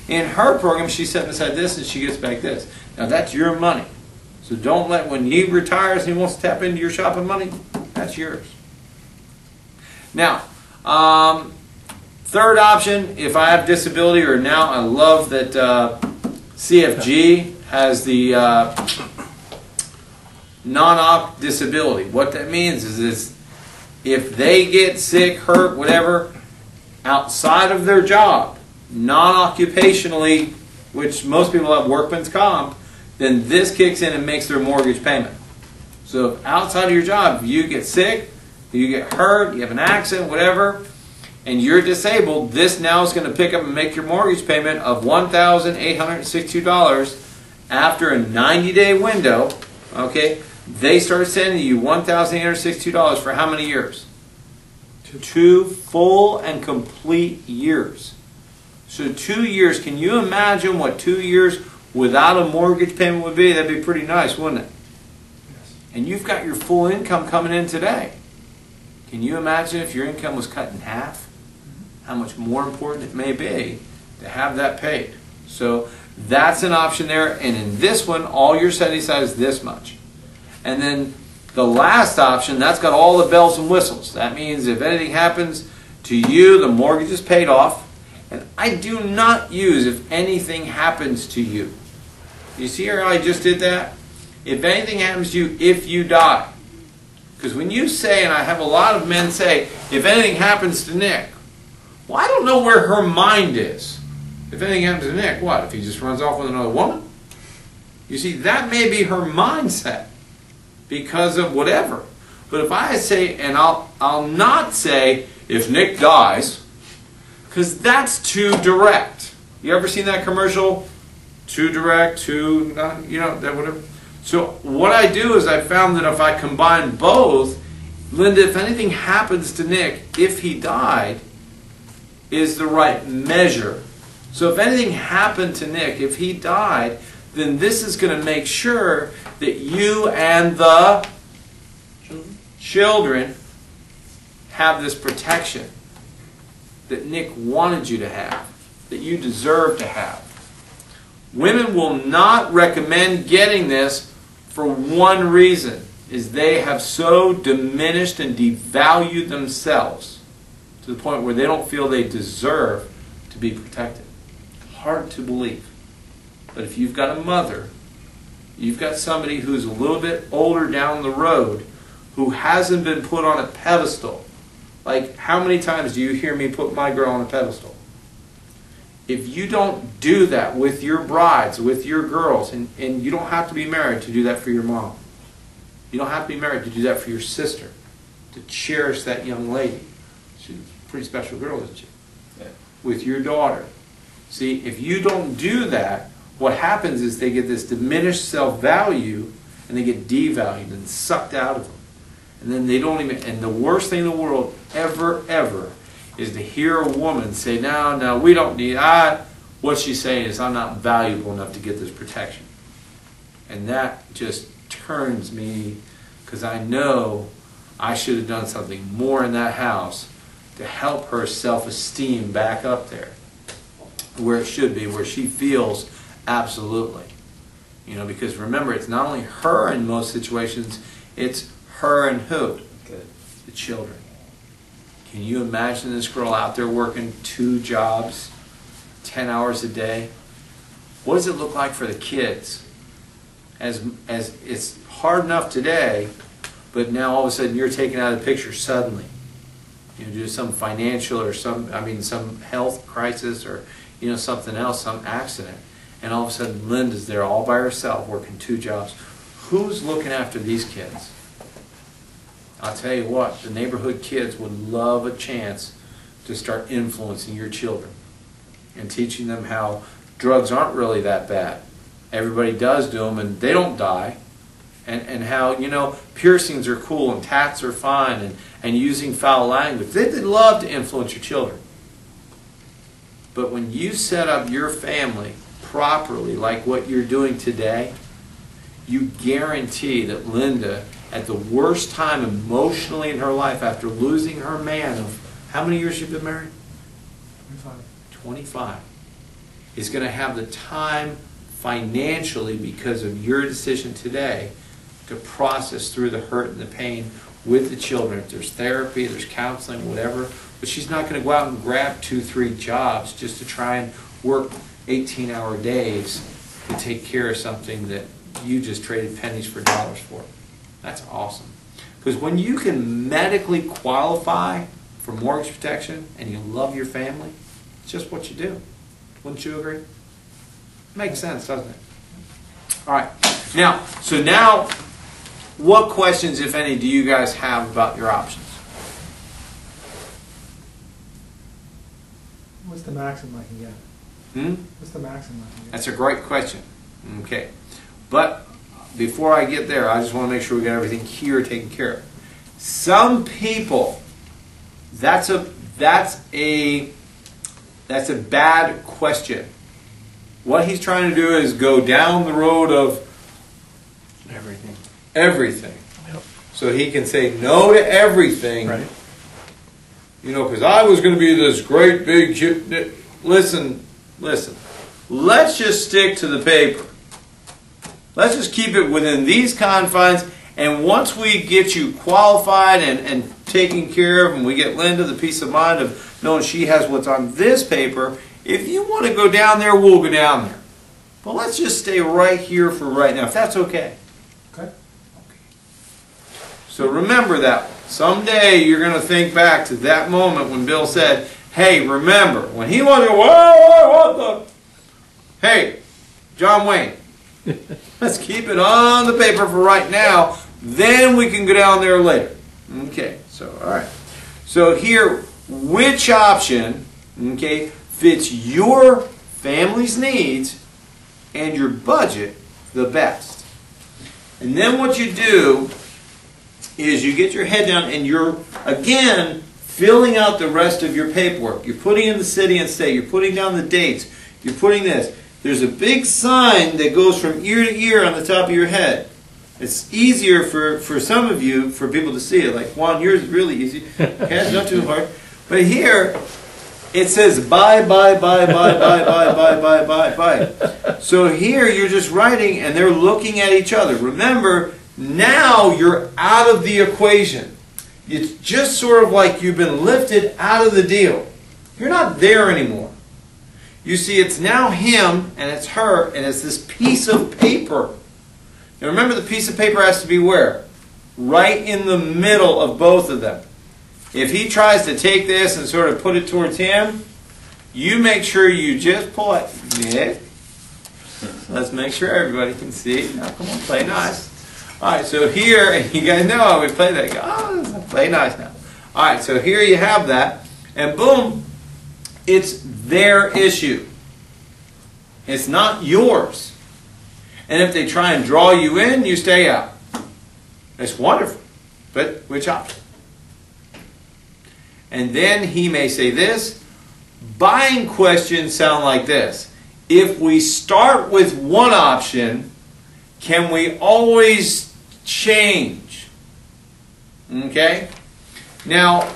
Speaker 1: in her program, she's setting aside this and she gets back this. Now that's your money. So don't let, when he retires and he wants to tap into your shopping money, that's yours. Now, third option, if I have disability, or now I love that CFG has the non-op disability. What that means is if they get sick, hurt, whatever, outside of their job, non-occupationally, which most people have workman's comp, then this kicks in and makes their mortgage payment. So if outside of your job, if you get sick, you get hurt, you have an accident, whatever, and you're disabled, this now is going to pick up and make your mortgage payment of $1,862 after a 90-day window. Okay, they start sending you $1,862 for how many years? 2 full and complete years. So 2 years, can you imagine what 2 years without a mortgage payment would be? That'd be pretty nice, wouldn't it?
Speaker 3: Yes.
Speaker 1: And you've got your full income coming in today. Can you imagine if your income was cut in half? How much more important it may be to have that paid. So that's an option there. And in this one, all you're setting aside is this much. And then the last option, that's got all the bells and whistles. That means if anything happens to you, the mortgage is paid off. And I do not use if anything happens to you. You see how I just did that? If anything happens to you, if you die. Because when you say, and I have a lot of men say, if anything happens to Nick, Well, I don't know where her mind is. If anything happens to Nick, what? If he just runs off with another woman? You see, that may be her mindset because of whatever. But if I say, and I'll not say, if Nick dies, because that's too direct. You ever seen that commercial? Too direct, too, not, you know, that whatever. So what I do is I found that if I combine both, Linda, if anything happens to Nick, if he died, is the right measure. So if anything happened to Nick, if he died, then this is going to make sure that you and the children have this protection that Nick wanted you to have, that you deserve to have. Women will not recommend getting this for one reason, is they have so diminished and devalued themselves to the point where they don't feel they deserve to be protected. Hard to believe. But if you've got a mother, you've got somebody who's a little bit older down the road who hasn't been put on a pedestal. Like, how many times do you hear me put my girl on a pedestal? If you don't do that with your brides, with your girls, and you don't have to be married to do that for your mom. You don't have to be married to do that for your sister, to cherish that young lady. She's a pretty special girl, isn't she? Yeah. With your daughter. See, if you don't do that, what happens is they get this diminished self-value and they get devalued and sucked out of them. And then they don't even, and the worst thing in the world ever is to hear a woman say, no, we don't need, what she's saying is, I'm not valuable enough to get this protection. And that just turns me, because I know I should have done something more in that house to help her self-esteem back up there, where it should be, where she feels absolutely. You know, because remember, it's not only her in most situations, it's her and who? Good. The children. Can you imagine this girl out there working 2 jobs, 10 hours a day? What does it look like for the kids? As it's hard enough today, but now all of a sudden you're taken out of the picture suddenly. You know, due to some financial or some health crisis or, you know, something else, some accident. And all of a sudden Linda's there all by herself working 2 jobs. Who's looking after these kids? I'll tell you what, the neighborhood kids would love a chance to start influencing your children and teaching them how drugs aren't really that bad. Everybody does do them and they don't die. And how, you know, piercings are cool and tats are fine and using foul language. They'd love to influence your children. But when you set up your family properly, like what you're doing today, you guarantee that Linda, at the worst time emotionally in her life after losing her man of, how many years you've been married? 25. Is going to have the time financially, because of your decision today, to process through the hurt and the pain with the children. If there's therapy, there's counseling, whatever. But she's not going to go out and grab 2-3 jobs just to try and work 18-hour days to take care of something that you just traded pennies for dollars for. That's awesome. Because when you can medically qualify for mortgage protection and you love your family, it's just what you do. Wouldn't you agree? Makes sense, doesn't it? All right. Now, what questions, if any, do you guys have about your options?
Speaker 3: What's the maximum I can get? What's the maximum I can get?
Speaker 1: That's a great question. Okay. But before I get there, I just want to make sure we got everything here taken care of. Some people, that's a bad question. What he's trying to do is go down the road of everything.
Speaker 4: Yep.
Speaker 1: So he can say no to everything.
Speaker 4: Right.
Speaker 1: You know, because I was going to be this great big... Listen. Let's just stick to the paper. Let's just keep it within these confines, and once we get you qualified and taken care of, and we get Linda the peace of mind of knowing she has what's on this paper, if you want to go down there, we'll go down there. But let's just stay right here for right now, if that's okay.
Speaker 3: Okay.
Speaker 1: So remember that. Someday you're going to think back to that moment when Bill said, Hey, remember, when he wants to go, well, what the? Hey, John Wayne, let's keep it on the paper for right now. Then we can go down there later. Okay, so, all right. So here, which option, okay, fits your family's needs and your budget the best? And then what you do is you get your head down and you're, again, filling out the rest of your paperwork. You're putting in the city and state. You're putting down the dates. You're putting this. There's a big sign that goes from ear to ear on the top of your head. It's easier for some of you, for people to see it. Like, Juan, yours is really easy. Okay, it's not too hard. But here, it says buy. So here, you're just writing, and they're looking at each other. Remember, now you're out of the equation. It's just sort of like you've been lifted out of the deal. You're not there anymore. You see, it's now him, and it's her, and it's this piece of paper. Now remember, the piece of paper has to be where? Right in the middle of both of them. If he tries to take this and sort of put it towards him, you make sure you just pull it. Yeah. Let's make sure everybody can see. Now, come on, play nice. All right, so here, and you guys know how we play that. Oh, play nice now. All right, so here you have that, and boom, it's their issue. It's not yours. And if they try and draw you in, you stay out. It's wonderful. But which option? And then he may say this. Buying questions sound like this. If we start with one option, can we always change? Okay? Now,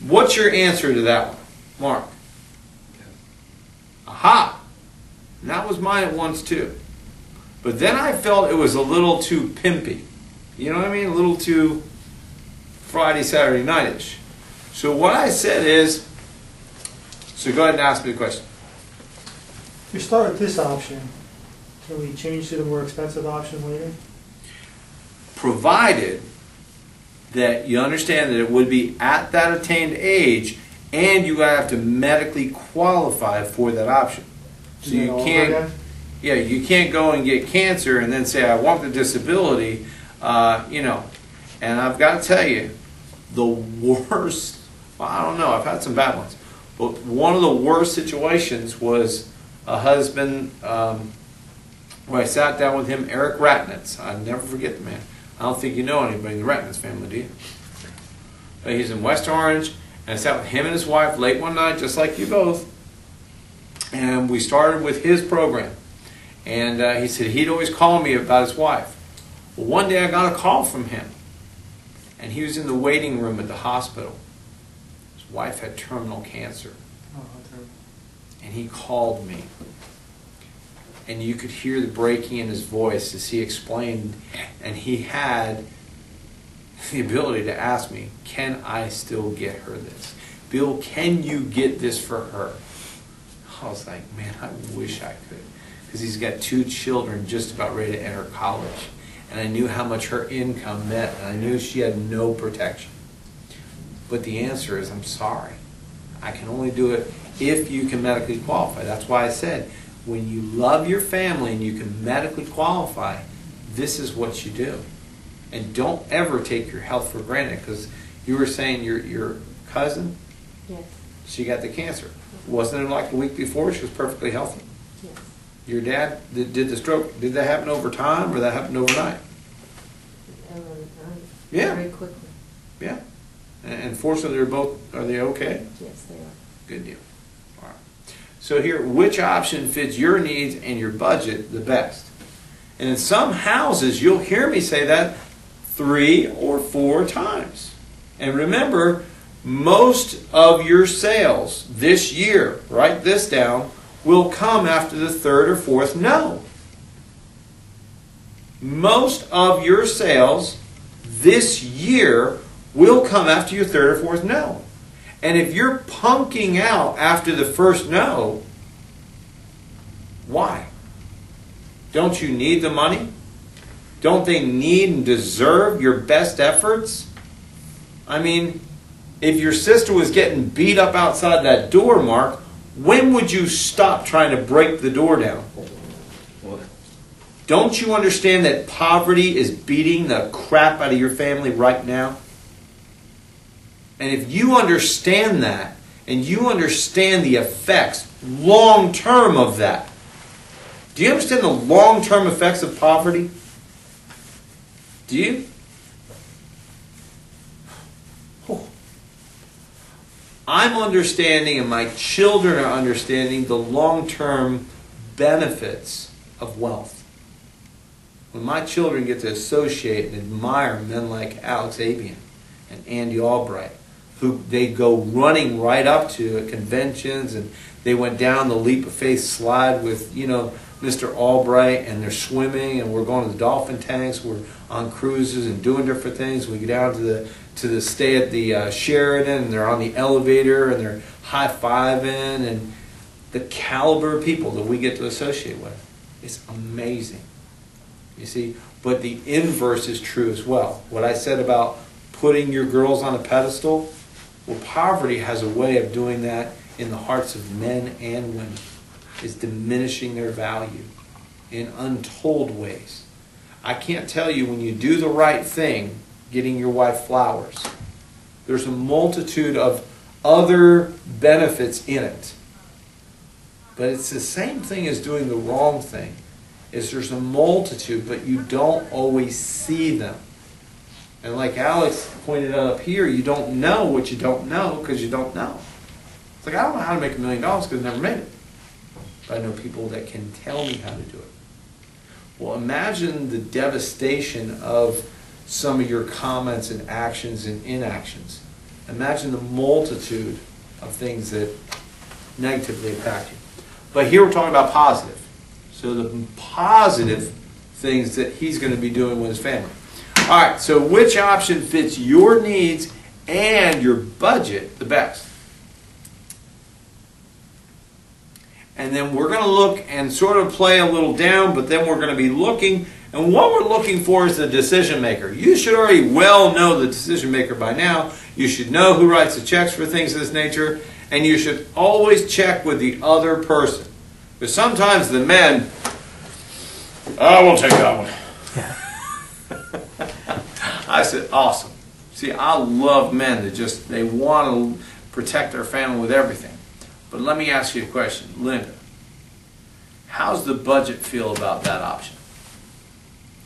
Speaker 1: what's your answer to that one, Mark? Aha! And that was mine at once too. But then I felt it was a little too pimpy. You know what I mean? A little too Friday, Saturday night-ish. So what I said is, so go ahead and ask me the question.
Speaker 3: If you start with this option, can we change to the more expensive option later?
Speaker 1: Provided that you understand that it would be at that attained age and you have to medically qualify for that option. So you can't, yeah, you can't go and get cancer and then say, I want the disability, you know. And I've got to tell you, the worst, well, I don't know, I've had some bad ones, but one of the worst situations was a husband, where I sat down with him, Eric Ratnitz. I'll never forget the man. I don't think you know anybody in the Ratnitz family, do you? But he's in West Orange, and I sat with him and his wife late one night, just like you both, and we started with his program. And he said he'd always call me about his wife. Well, one day I got a call from him, and he was in the waiting room at the hospital. His wife had terminal cancer.
Speaker 3: Oh, terrible.
Speaker 1: And he called me. And you could hear the breaking in his voice as he explained. And he had the ability to ask me, can I still get her this? Bill, can you get this for her? I was like, man, I wish I could. Because he's got 2 children just about ready to enter college. And I knew how much her income meant. And I knew she had no protection. But the answer is, I'm sorry. I can only do it if you can medically qualify. That's why I said, when you love your family and you can medically qualify, this is what you do. And don't ever take your health for granted, because you were saying your cousin,
Speaker 5: Yes,
Speaker 1: she got the cancer. Wasn't it like a week before she was perfectly healthy?
Speaker 5: yes.
Speaker 1: Your dad did the stroke. Did that happen over time or that happened overnight? Yeah.
Speaker 5: Very quickly.
Speaker 1: Yeah. And fortunately, are they okay?
Speaker 5: Yes, they are.
Speaker 1: Good deal. All right. So here, which option fits your needs and your budget the best? And in some houses, you'll hear me say that 3 or 4 times. And remember, most of your sales this year, write this down, will come after the 3rd or 4th no. Most of your sales this year will come after your 3rd or 4th no. And if you're punking out after the first no, why? Don't you need the money? Don't they need and deserve your best efforts? I mean, If your sister was getting beat up outside that door, Mark, when would you stop trying to break the door down? Don't you understand that poverty is beating the crap out of your family right now? And if you understand that, and you understand the effects long term of that, do you understand the long term effects of poverty? Do you? Oh. I'm understanding, and my children are understanding, the long term benefits of wealth. When my children get to associate and admire men like Alex Abian and Andy Albright, who they go running right up to at conventions, and they went down the leap of faith slide with, Mr. Albright, and they're swimming, and we're going to the dolphin tanks, we're on cruises and doing different things. We get down to the stay at the Sheraton, and they're on the elevator, and they're high-fiving, and the caliber of people that we get to associate with. It's amazing. You see, but the inverse is true as well. What I said about putting your girls on a pedestal, well, poverty has a way of doing that in the hearts of men and women. It's diminishing their value in untold ways. I can't tell you, when you do the right thing, getting your wife flowers, there's a multitude of other benefits in it. But it's the same thing as doing the wrong thing. There's a multitude, but you don't always see them. And like Alex pointed out up here, you don't know what you don't know because you don't know. It's like, I don't know how to make $1 million because I never made it. But I know people that can tell me how to do it. Well, imagine the devastation of some of your comments and actions and inactions. Imagine the multitude of things that negatively impact you. But here we're talking about positive. So the positive things that he's going to be doing with his family. All right, so which option fits your needs and your budget the best? And then we're going to look and sort of play a little down, but then we're going to be looking, and what we're looking for is the decision maker. You should already well know the decision maker by now. You should know who writes the checks for things of this nature, and you should always check with the other person. Because sometimes the men, we'll take that one. I said, awesome. See, I love men that just, they want to protect their family with everything. But let me ask you a question. Linda, how's the budget feel about that option?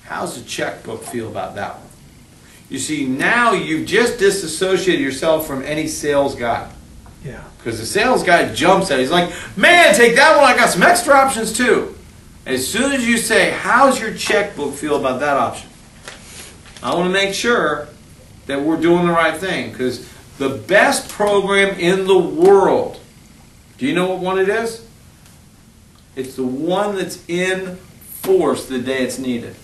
Speaker 1: How's the checkbook feel about that one? You see, now you've just disassociated yourself from any sales guy.
Speaker 4: Yeah.
Speaker 1: Because the sales guy jumps at it. He's like, man, take that one. I got some extra options too. As soon as you say, how's your checkbook feel about that option? I want to make sure that we're doing the right thing. Because the best program in the world, do you know what one it is? It's the one that's in force the day it's needed.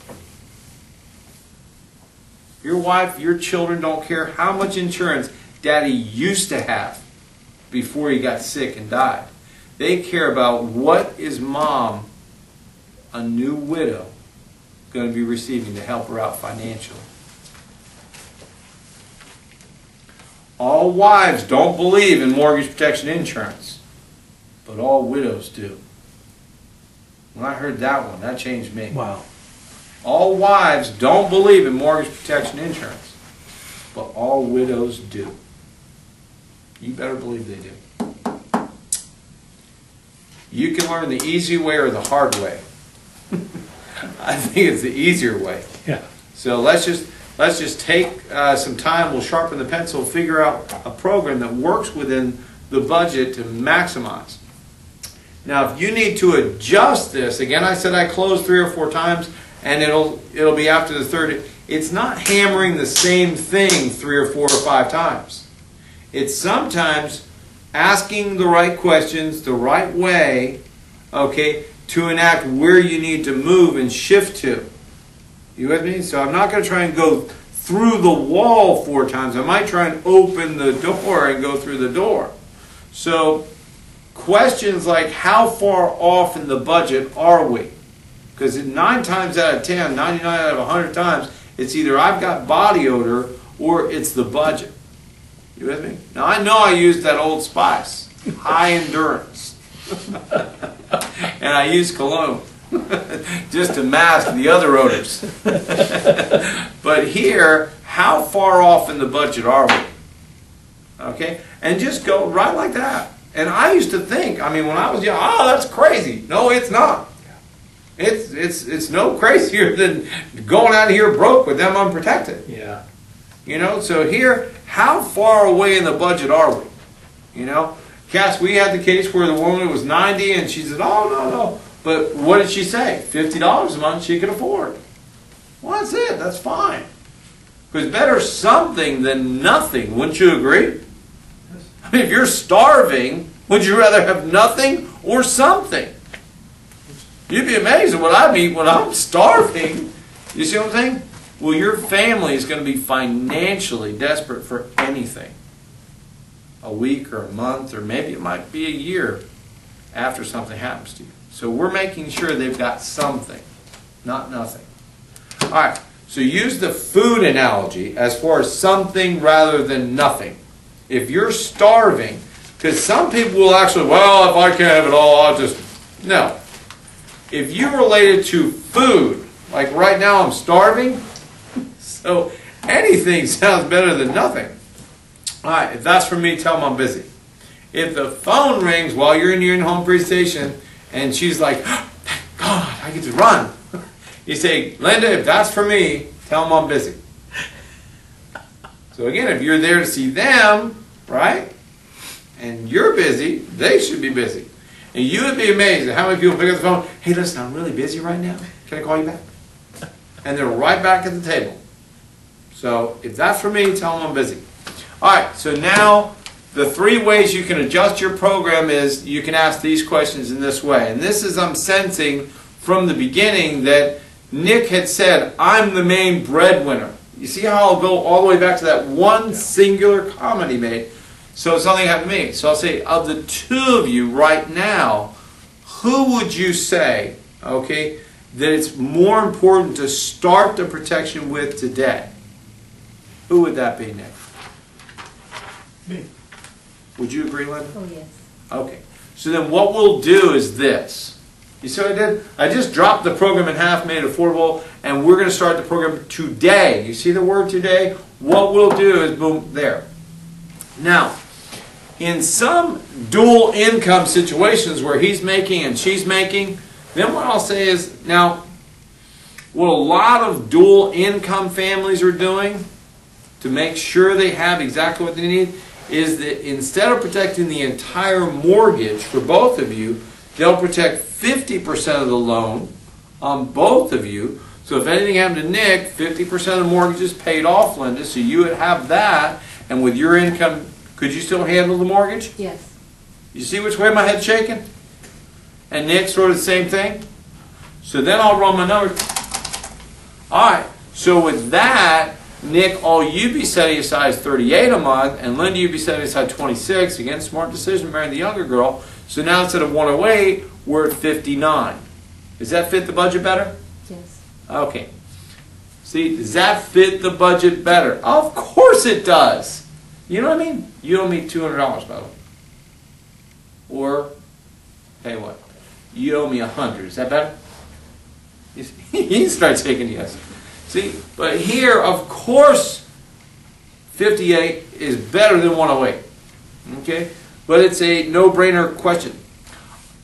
Speaker 1: Your wife, your children don't care how much insurance Daddy used to have before he got sick and died. They care about what is Mom, a new widow, going to be receiving to help her out financially. All wives don't believe in mortgage protection insurance, but all widows do. When I heard that one, that changed me.
Speaker 4: Wow.
Speaker 1: All wives don't believe in mortgage protection insurance, but all widows do. You better believe they do. You can learn the easy way or the hard way. I think it's the easier way.
Speaker 4: Yeah.
Speaker 1: So let's just take some time. We'll sharpen the pencil, figure out a program that works within the budget to maximize. Now, if you need to adjust this, again, I said I closed 3 or 4 times, and it'll be after the third. It's not hammering the same thing 3 or 4 or 5 times. It's sometimes asking the right questions the right way, okay, to enact where you need to move and shift to. You with me? So I'm not going to try and go through the wall 4 times. I might try and open the door and go through the door. So questions like, how far off in the budget are we? Because 9 times out of 10, 99 out of 100 times, it's either I've got body odor or it's the budget. You with me? Now I know I used that Old Spice, high endurance, and I used cologne just to mask the other odors. But here, how far off in the budget are we? Okay, and just go right like that. And I used to think, I mean, when I was young, oh, that's crazy. No, it's not. It's no crazier than going out of here broke with them unprotected.
Speaker 4: Yeah.
Speaker 1: You know, so here, how far away in the budget are we? You know, Cass, we had the case where the woman was 90 and she said, oh, no. But what did she say? $50 a month she could afford. Well, that's it. That's fine. Because better something than nothing, wouldn't you agree? I mean, if you're starving, would you rather have nothing or something? You'd be amazed at what I eat when I'm starving. You see what I'm saying? Well, your family is going to be financially desperate for anything. A week or a month, or maybe it might be a year after something happens to you. So we're making sure they've got something, not nothing. All right, so use the food analogy as far as something rather than nothing. If you're starving, because some people will actually, well, if I can't have it all, I'll just, no. If you relate it to food, like right now I'm starving, so anything sounds better than nothing. All right, if that's for me, tell them I'm busy. If the phone rings while you're in your in-home presentation and she's like, oh, thank God, I get to run. You say, Linda, if that's for me, tell them I'm busy. So again, if you're there to see them, right, and you're busy, they should be busy. And you would be amazed at how many people pick up the phone, hey, listen, I'm really busy right now. Can I call you back? And they're right back at the table. So if that's for me, tell them I'm busy. All right, so now the 3 ways you can adjust your program is you can ask these questions in this way. And this is, I'm sensing from the beginning that Nick had said, I'm the main breadwinner. You see how I'll go all the way back to that one singular comment he made? So something happened to me. So I'll say, of the 2 of you right now, who would you say, okay, that it's more important to start the protection with today? Who would that be, Nick?
Speaker 2: Me.
Speaker 1: Would you agree, Linda?
Speaker 5: Oh, yes.
Speaker 1: Okay. So then what we'll do is this. You see what I did? I just dropped the program in half, made it affordable, and we're going to start the program today. You see the word today? What we'll do is, boom, there. Now, in some dual income situations where he's making and she's making, then what I'll say is, now, what a lot of dual income families are doing to make sure they have exactly what they need is that instead of protecting the entire mortgage for both of you, they'll protect 50% of the loan on both of you. So if anything happened to Nick, 50% of the mortgage is paid off, Linda, so you would have that, and with your income, could you still handle the mortgage?
Speaker 5: Yes.
Speaker 1: You see which way my head's shaking? And Nick sort of the same thing? So then I'll run my numbers. All right, so with that, Nick, all you'd be setting aside is $38 a month, and Linda, you'd be setting aside $26. Again, smart decision, marrying the younger girl. So now instead of 108, we're at 59. Does that fit the budget better?
Speaker 5: Yes.
Speaker 1: Okay. See, does that fit the budget better? Of course it does. You know what I mean? You owe me $200, by the way. Or, tell you what, you owe me $100. Is that better? He starts taking yes. See, but here, of course, 58 is better than 108. Okay? But it's a no-brainer question.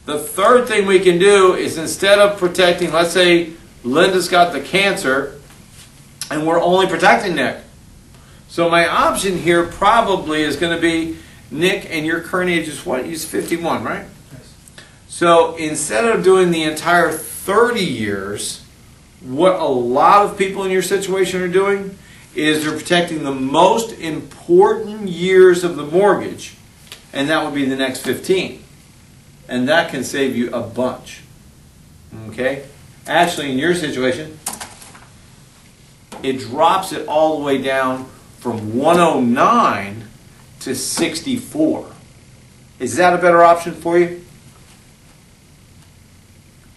Speaker 1: The third thing we can do is instead of protecting, let's say Linda's got the cancer, and we're only protecting Nick. So my option here probably is going to be Nick, and your current age is what? He's 51, right?
Speaker 2: Yes.
Speaker 1: So instead of doing the entire 30 years, what a lot of people in your situation are doing is they're protecting the most important years of the mortgage, and that would be the next 15. And that can save you a bunch. Okay? Actually, in your situation, it drops it all the way down from 109 to 64. Is that a better option for you?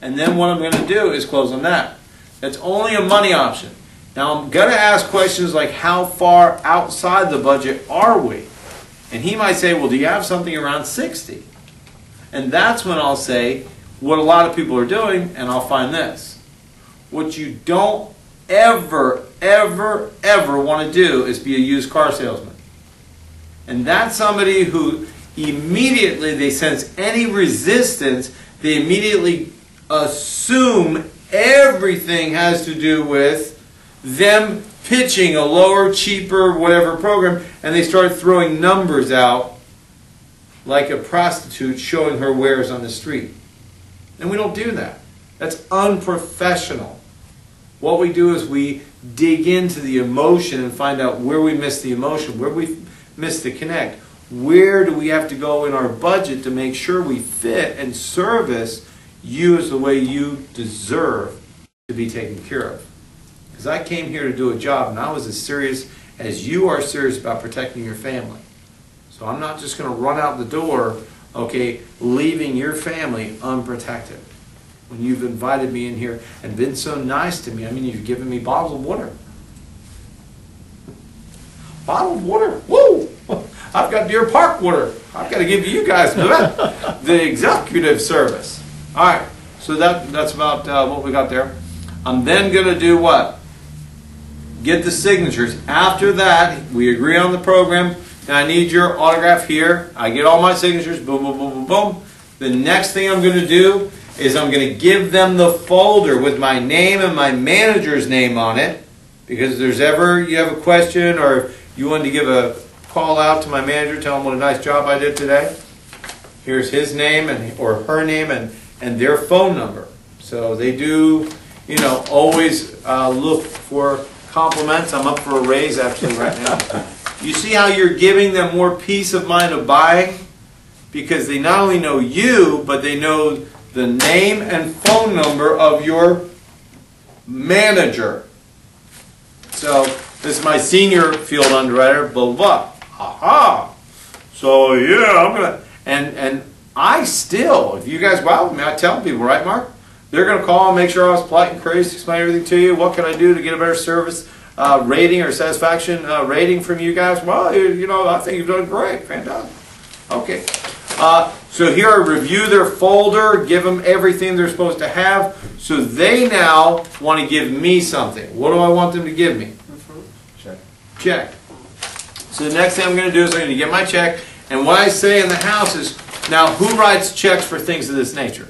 Speaker 1: And then what I'm going to do is close on that. That's only a money option. Now I'm going to ask questions like how far outside the budget are we? And he might say, well, do you have something around 60? And that's when I'll say what a lot of people are doing, and I'll find this. What you don't ever want to do is be a used car salesman. And that's somebody who immediately they sense any resistance, they immediately assume everything has to do with them pitching a lower, cheaper, whatever program, and they start throwing numbers out like a prostitute showing her wares on the street. And we don't do that. That's unprofessional. What we do is we dig into the emotion and find out where we miss the emotion, where we miss the connect. Where do we have to go in our budget to make sure we fit and service you as the way you deserve to be taken care of? Because I came here to do a job, and I was as serious as you are serious about protecting your family. So I'm not just going to run out the door, okay, leaving your family unprotected. When you've invited me in here and been so nice to me, I mean, you've given me bottles of water. Bottle of water? Woo! I've got Deer Park water. I've got to give you guys the executive service. All right, so that's about what we got there. I'm then going to do what? Get the signatures. After that, we agree on the program, and I need your autograph here. I get all my signatures, boom, boom, boom, boom, boom. The next thing I'm going to do is I'm going to give them the folder with my name and my manager's name on it, because if there's ever you have a question or you want to give a call out to my manager, tell him what a nice job I did today. Here's his name and or her name and their phone number. So they do, you know, always look for compliments. I'm up for a raise actually right now. You see how you're giving them more peace of mind of buying? Because they not only know you, but they know the name and phone number of your manager. So this is my senior field underwriter, blah, blah, blah. Aha! So yeah, I'm gonna, and I still, if you guys wow with me, I tell people, right, Mark? They're gonna call and make sure I was polite and courteous, explain everything to you. What can I do to get a better service rating or satisfaction rating from you guys? Well, you know, I think you've done great, fantastic. Okay. So here I review their folder, give them everything they're supposed to have. So they now want to give me something. What do I want them to give me?
Speaker 3: Check.
Speaker 1: Check. So the next thing I'm going to do is I'm going to get my check. And what I say in the house is, now who writes checks for things of this nature?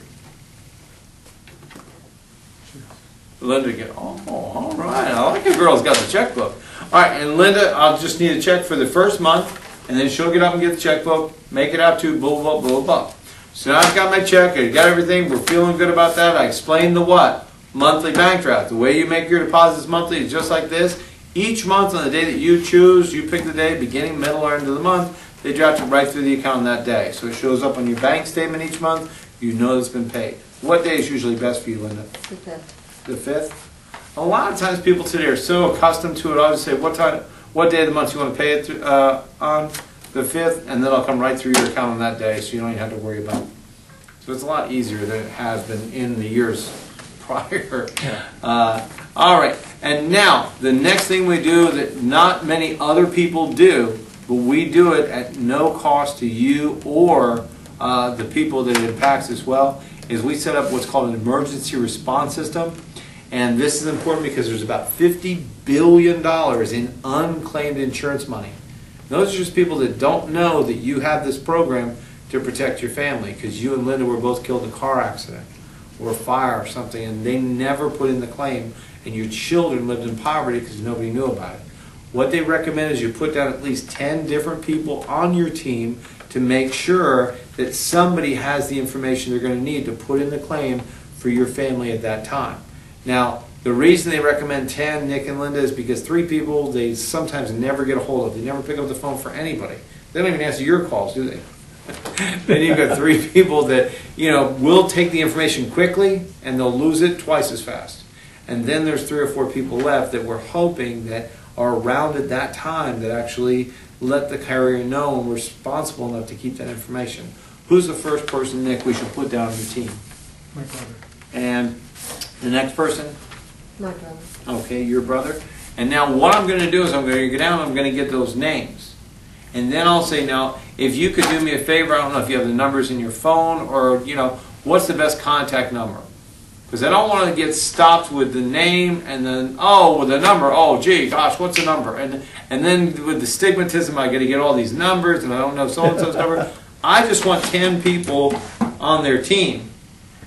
Speaker 1: Linda again. Oh, all right. I like a girl's got the checkbook. All right, and Linda, I'll just need a check for the first month. And then she'll get up and get the checkbook, make it out to blah, blah, blah, blah. So now I've got my check, I got everything, we're feeling good about that. I explained the what? Monthly bank draft. The way you make your deposits monthly is just like this. Each month on the day that you choose, you pick the day, beginning, middle, or end of the month, they draft it right through the account on that day. So it shows up on your bank statement each month, you know it's been paid. What day is usually best for you, Linda?
Speaker 5: The 5th.
Speaker 1: The 5th? A lot of times people today are so accustomed to it, I'll just say, what day of the month you want to pay it on? The 5th, and then I'll come right through your account on that day, so you don't even have to worry about it. So it's a lot easier than it has been in the years prior. Yeah. All right, and now the next thing we do that not many other people do, but we do it at no cost to you or the people that it impacts as well, is we set up what's called an emergency response system. And this is important because there's about $50 billion in unclaimed insurance money. Those are just people that don't know that you have this program to protect your family, because you and Linda were both killed in a car accident or a fire or something, and they never put in the claim, and your children lived in poverty because nobody knew about it. What they recommend is you put down at least 10 different people on your team to make sure that somebody has the information they're going to need to put in the claim for your family at that time. Now, the reason they recommend 10, Nick and Linda, is because 3 people they sometimes never get a hold of. They never pick up the phone for anybody. They don't even answer your calls, do they? Then you've got 3 people that, you know, will take the information quickly and they'll lose it twice as fast. And then there's 3 or 4 people left that we're hoping that are around at that time that actually let the carrier know and we're responsible enough to keep that information. Who's the first person, Nick, we should put down on your team?
Speaker 3: My brother.
Speaker 1: And the next person?
Speaker 5: My brother.
Speaker 1: Okay, your brother. And now what I'm going to do is I'm going to go down and I'm going to get those names. And then I'll say, now, if you could do me a favor, I don't know if you have the numbers in your phone or, what's the best contact number? Because I don't want to get stopped with the name and then, with the number, gee, gosh, what's the number? And then with the stigmatism, I got to get all these numbers and I don't know so-and-so's number. I just want 10 people on their team.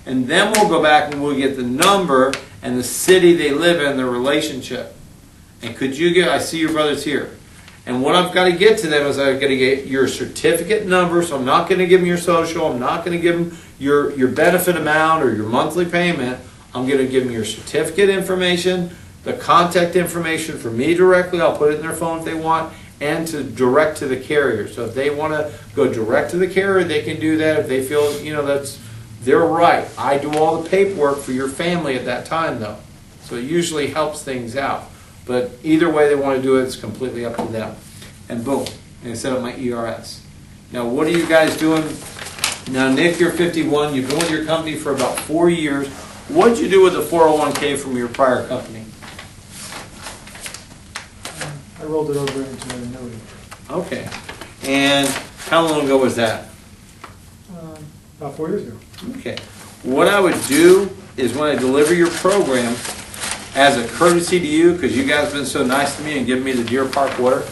Speaker 1: And then we'll go back and we'll get the number and the city they live in, their relationship. And could you I see your brother's here. And what I've got to get to them is I've got to get your certificate number, so I'm not going to give them your social, I'm not going to give them your benefit amount or your monthly payment. I'm going to give them your certificate information, the contact information for me directly, I'll put it in their phone if they want, and to direct to the carrier. So if they want to go direct to the carrier, they can do that. If they feel, that's their right. I do all the paperwork for your family at that time, though. So it usually helps things out. But either way they want to do it, it's completely up to them. And boom, and I set up my ERS. Now, what are you guys doing? Now, Nick, you're 51. You've been with your company for about 4 years. What did you do with the 401k from your prior company?
Speaker 3: I rolled it over into an annuity.
Speaker 1: Okay. And how long ago was that?
Speaker 3: About 4 years ago.
Speaker 1: Okay. What I would do is when I deliver your program, as a courtesy to you, because you guys have been so nice to me and given me the Deer Park water,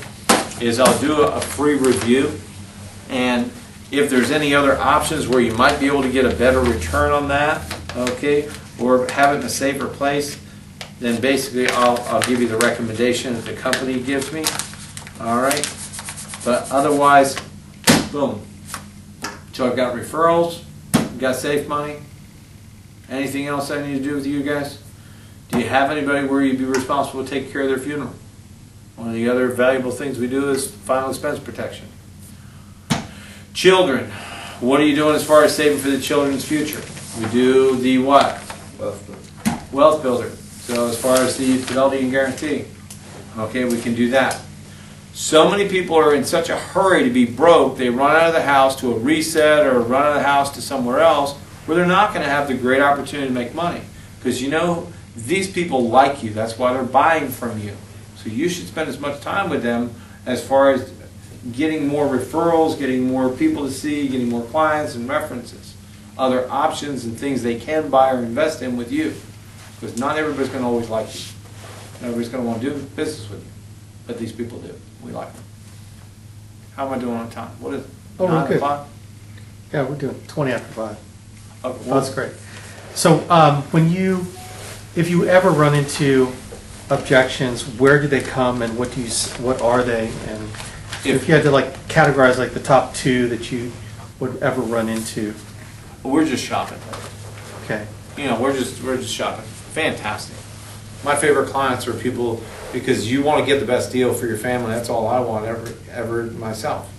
Speaker 1: is I'll do a free review. And if there's any other options where you might be able to get a better return on that, okay, or have it in a safer place, then basically I'll give you the recommendation that the company gives me. All right. But otherwise, boom. So I've got referrals, I've got safe money. Anything else I need to do with you guys? Do you have anybody where you'd be responsible to take care of their funeral? One of the other valuable things we do is final expense protection. Children. What are you doing as far as saving for the children's future? We do the what? Wealth builder. So as far as the fidelity and guarantee, okay, we can do that. So many people are in such a hurry to be broke, they run out of the house to a reset or run out of the house to somewhere else where they're not going to have the great opportunity to make money. Because these people like you. That's why they're buying from you. So you should spend as much time with them as far as getting more referrals, getting more people to see, getting more clients and references. Other options and things they can buy or invest in with you. Because not everybody's going to always like you. Not everybody's going to want to do business with you. But these people do. We like them. How am I doing on time? What is it?
Speaker 4: Oh,
Speaker 1: 9
Speaker 4: we're good.
Speaker 1: o'clock?
Speaker 4: Yeah, we're doing 20 after 5.
Speaker 1: Okay,
Speaker 4: Oh, that's great. So if you ever run into objections, where do they come and what are they? And if you had to categorize the top 2 that you would ever run into.
Speaker 1: We're just shopping.
Speaker 4: Okay.
Speaker 1: We're just shopping. Fantastic. My favorite clients are people because you want to get the best deal for your family. That's all I want ever myself.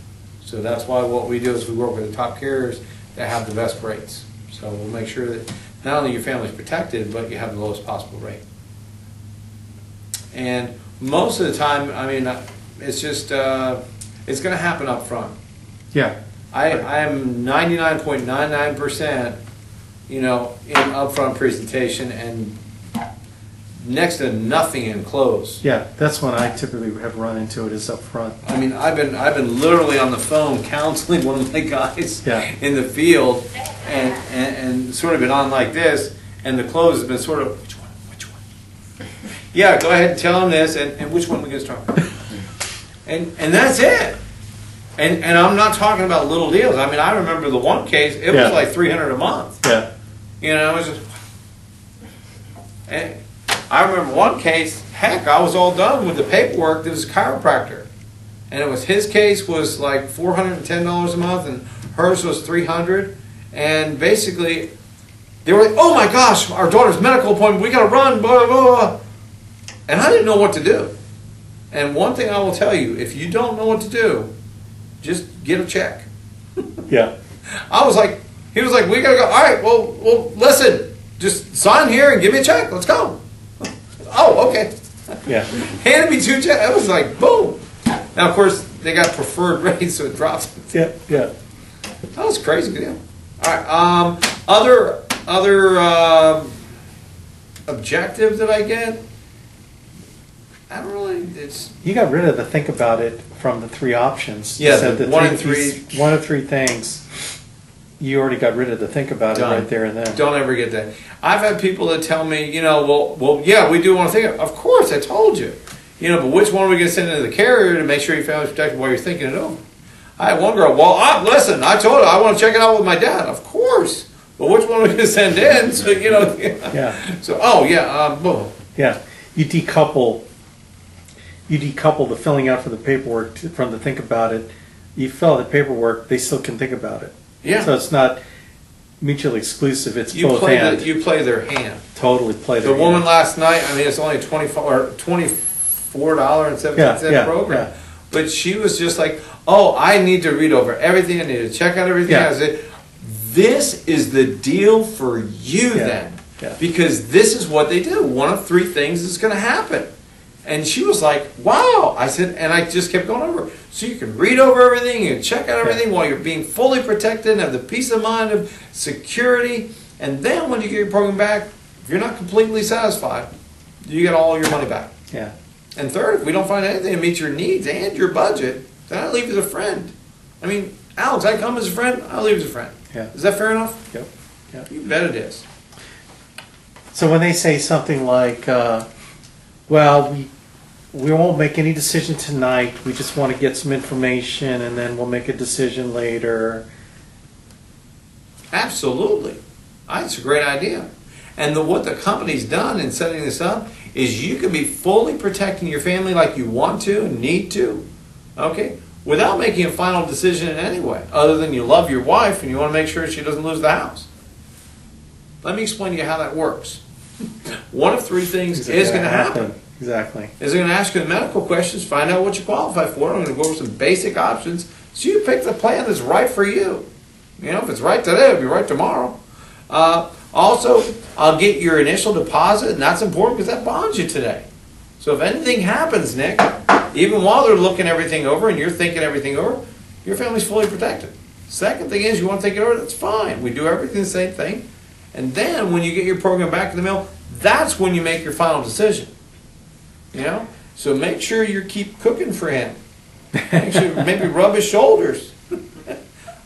Speaker 1: So that's why what we do is we work with the top carriers that have the best rates. So we'll make sure that not only your family's protected, but you have the lowest possible rate. And most of the time, it's just it's going to happen up front.
Speaker 4: Yeah.
Speaker 1: I am 99.99%, in upfront presentation and next to nothing in close.
Speaker 4: Yeah, that's when I typically have run into it is up front.
Speaker 1: I've been literally on the phone counseling one of my guys in the field and sort of been on like this, and the close has been sort of, which one? Yeah, go ahead and tell them this, and which one are we going to start with? And that's it. And I'm not talking about little deals. I remember the one case, it was like $300 a month.
Speaker 4: Yeah.
Speaker 1: It was just, and I remember one case, heck, I was all done with the paperwork. There was a chiropractor. And it was his case was like $410 a month and hers was $300. And basically, they were like, oh my gosh, our daughter's medical appointment, we gotta run, blah, blah, blah. And I didn't know what to do. And one thing I will tell you, if you don't know what to do, just get a check.
Speaker 4: Yeah.
Speaker 1: He was like, we gotta go, all right, well, listen, just sign here and give me a check, let's go. Oh, okay.
Speaker 4: Yeah.
Speaker 1: Handed me 2 checks. It was like, boom. Now, of course, they got preferred rates, so it drops.
Speaker 4: Yeah, yeah.
Speaker 1: That was crazy. Good deal. All right. Other objectives that I get? I don't really, it's,
Speaker 4: You got rid of the think about it from the three options. You
Speaker 1: Yeah,
Speaker 4: said
Speaker 1: the
Speaker 4: the
Speaker 1: one and three.
Speaker 4: One of three things. You already got rid of the think about it
Speaker 1: Done.
Speaker 4: right there and then.
Speaker 1: don't ever get that. I've had people that tell me, well, yeah, we do want to think of course, I told you. But which one are we going to send into the carrier to make sure your family's protected while you're thinking it over? I had one girl, listen, I told her I want to check it out with my dad. Of course. But which one are we going to send in? So,
Speaker 4: Yeah.
Speaker 1: So, boom.
Speaker 4: Yeah. You decouple the filling out for the paperwork from the think about it. You fill out the paperwork, they still can think about it.
Speaker 1: Yeah.
Speaker 4: So it's not mutually exclusive, it's
Speaker 1: You
Speaker 4: both
Speaker 1: play,
Speaker 4: and.
Speaker 1: you play their hand.
Speaker 4: Totally play
Speaker 1: The
Speaker 4: their
Speaker 1: woman
Speaker 4: hand.
Speaker 1: last night, it's only $24.17
Speaker 4: Yeah,
Speaker 1: program.
Speaker 4: yeah.
Speaker 1: But she was just like, I need to read over everything. I need to check out everything.
Speaker 4: Yeah.
Speaker 1: I said, this is the deal for you
Speaker 4: Yeah,
Speaker 1: then.
Speaker 4: yeah.
Speaker 1: Because this is what they do. One of three things is going to happen. And she was like, wow. I said, and I just kept going over. So you can read over everything, you can check out everything while you're being fully protected and have the peace of mind of security. And then when you get your program back, if you're not completely satisfied, you get all your money back.
Speaker 4: Yeah.
Speaker 1: And third, if we don't find anything to meet your needs and your budget, then I leave you as a friend. Alex, I come as a friend, I'll leave you as a friend.
Speaker 4: Yeah.
Speaker 1: Is that fair enough?
Speaker 4: Yep. Yep.
Speaker 1: You bet it is.
Speaker 4: So when they say something like, well, we won't make any decision tonight, we just want to get some information and then we'll make a decision later.
Speaker 1: Absolutely. It's a great idea. And what the company's done in setting this up is you can be fully protecting your family like you want to and need to, okay, without making a final decision in any way, other than you love your wife and you want to make sure she doesn't lose the house. Let me explain to you how that works. One of three things is going to happen.
Speaker 4: Exactly.
Speaker 1: Is going to ask you the medical questions, find out what you qualify for. I'm going to go over some basic options so you pick the plan that's right for you. If it's right today, it'll be right tomorrow. Also, I'll get your initial deposit, and that's important because that bonds you today. So if anything happens, Nick, even while they're looking everything over and you're thinking everything over, your family's fully protected. Second thing is you want to think it over, that's fine. We do everything the same thing. And then when you get your program back in the mail, that's when you make your final decision. So make sure you keep cooking for him. Make sure maybe rub his shoulders.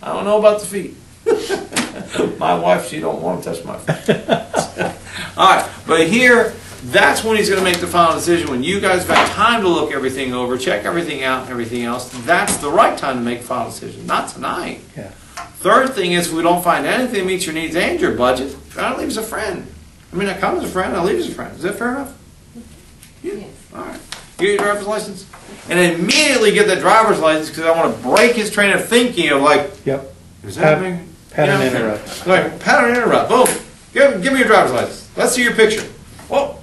Speaker 1: I don't know about the feet. My wife, she don't want to touch my feet. All right, but here, that's when he's going to make the final decision. When you guys have got time to look everything over, check everything out and everything else, that's the right time to make the final decision, not tonight.
Speaker 4: Yeah.
Speaker 1: Third thing is, if we don't find anything that meets your needs and your budget, I'll leave as a friend. I come as a friend, I'll leave as a friend. Is that fair enough? Yeah.
Speaker 5: Yes.
Speaker 1: All right. You get your driver's license? And immediately get that driver's license because I want to break his train of thinking of like,
Speaker 4: Yep.
Speaker 1: is that me?
Speaker 4: Pattern interrupt.
Speaker 1: Like, pattern interrupt. Boom. Give me your driver's license. Let's see your picture. Whoa.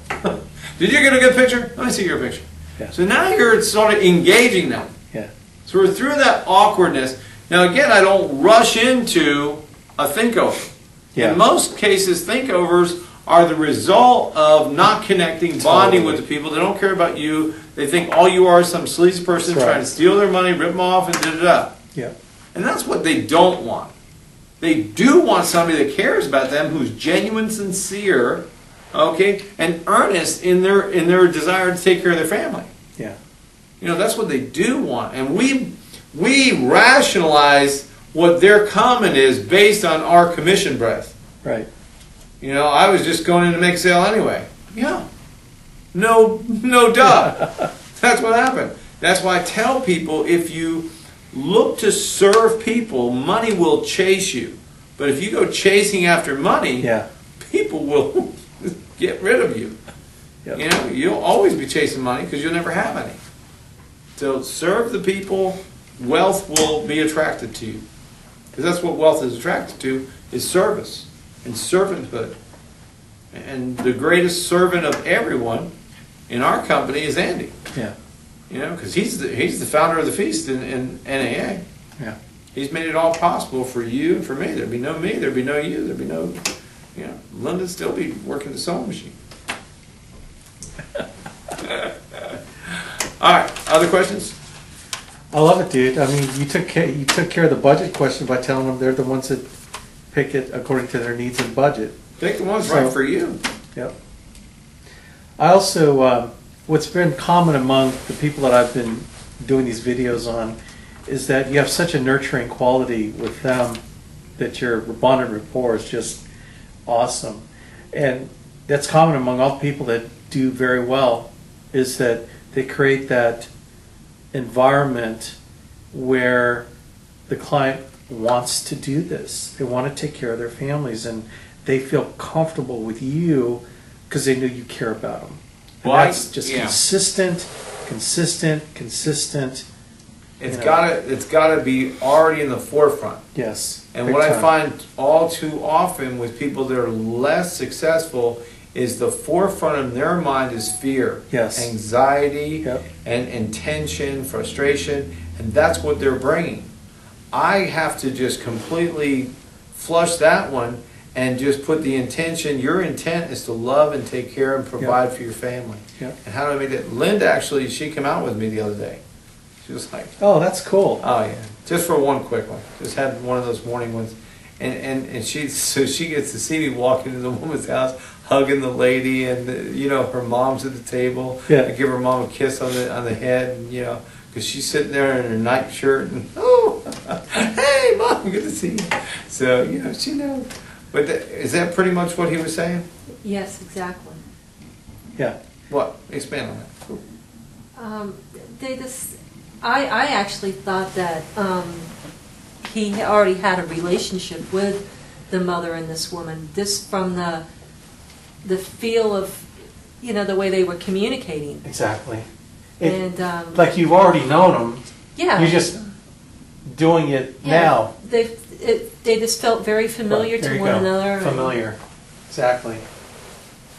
Speaker 1: Did you get a good picture? Let me see your picture.
Speaker 4: Yeah.
Speaker 1: So now you're sort of engaging them.
Speaker 4: Yeah.
Speaker 1: So we're through that awkwardness. Now again, I don't rush into a think-over.
Speaker 4: Yeah.
Speaker 1: In most cases, think-overs are the result of not connecting, bonding with the people. They don't care about you. They think all you are is some sleazy person
Speaker 4: That's right.
Speaker 1: trying to steal their money, rip them off, and da-da-da.
Speaker 4: Yeah.
Speaker 1: And that's what they don't want. They do want somebody that cares about them, who's genuine, sincere, okay, and earnest in their desire to take care of their family.
Speaker 4: Yeah.
Speaker 1: That's what they do want. And we rationalize what their comment is based on our commission breath.
Speaker 4: Right.
Speaker 1: I was just going in to make a sale anyway. Yeah. No duh. That's what happened. That's why I tell people, if you look to serve people, money will chase you. But if you go chasing after money,
Speaker 4: Yeah.
Speaker 1: people will get rid of you.
Speaker 4: Yep.
Speaker 1: You'll always be chasing money because you'll never have any. So serve the people, wealth will be attracted to you. Because that's what wealth is attracted to, is service and servanthood. And the greatest servant of everyone in our company is Andy.
Speaker 4: Yeah.
Speaker 1: Because he's the founder of the feast in NAA.
Speaker 4: Yeah.
Speaker 1: He's made it all possible for you and for me. There'd be no me, there'd be no you, there'd be no, Linda'd still be working the sewing machine. All right, other questions?
Speaker 4: I love it, dude. You took care of the budget question by telling them they're the ones that pick it according to their needs and budget.
Speaker 1: Pick the ones right for you.
Speaker 4: Yep. I also what's been common among the people that I've been doing these videos on is that you have such a nurturing quality with them that your bonded rapport is just awesome. And that's common among all people that do very well, is that they create that environment where the client wants to do this. They want to take care of their families, and they feel comfortable with you because they know you care about them. And
Speaker 1: Well,
Speaker 4: that's just consistent.
Speaker 1: It's gotta be already in the forefront.
Speaker 4: Yes.
Speaker 1: And
Speaker 4: big
Speaker 1: what I
Speaker 4: time.
Speaker 1: find all too often with people that are less successful is the forefront of their mind is fear,
Speaker 4: Yes.
Speaker 1: anxiety,
Speaker 4: Yep.
Speaker 1: and tension, frustration, and that's what they're bringing. I have to just completely flush that one and just put the intention. Your intent is to love and take care and provide for your family.
Speaker 4: Yep.
Speaker 1: And how do I make that? Linda actually, she came out with me the other day. She was like,
Speaker 4: Oh, that's cool.
Speaker 1: oh yeah, just for one quick one. Just had one of those morning ones, and she gets to see me walk into the woman's house, hugging the lady, and her mom's at the table.
Speaker 4: Yeah.
Speaker 1: I give her mom a kiss on the head, and because she's sitting there in her nightshirt, and hey mom, good to see you. So she knows. But is that pretty much what he was saying?
Speaker 5: Yes, exactly.
Speaker 4: Yeah.
Speaker 1: What? Expand on that.
Speaker 5: I actually thought that he already had a relationship with the mother and this woman. This from the feel of, the way they were communicating.
Speaker 4: Exactly.
Speaker 5: And
Speaker 4: Like you've already known them.
Speaker 5: yeah,
Speaker 4: You're just doing it
Speaker 5: yeah,
Speaker 4: now.
Speaker 5: They just felt very familiar
Speaker 4: There
Speaker 5: to
Speaker 4: you
Speaker 5: one
Speaker 4: go.
Speaker 5: another. and-
Speaker 4: Familiar. Exactly.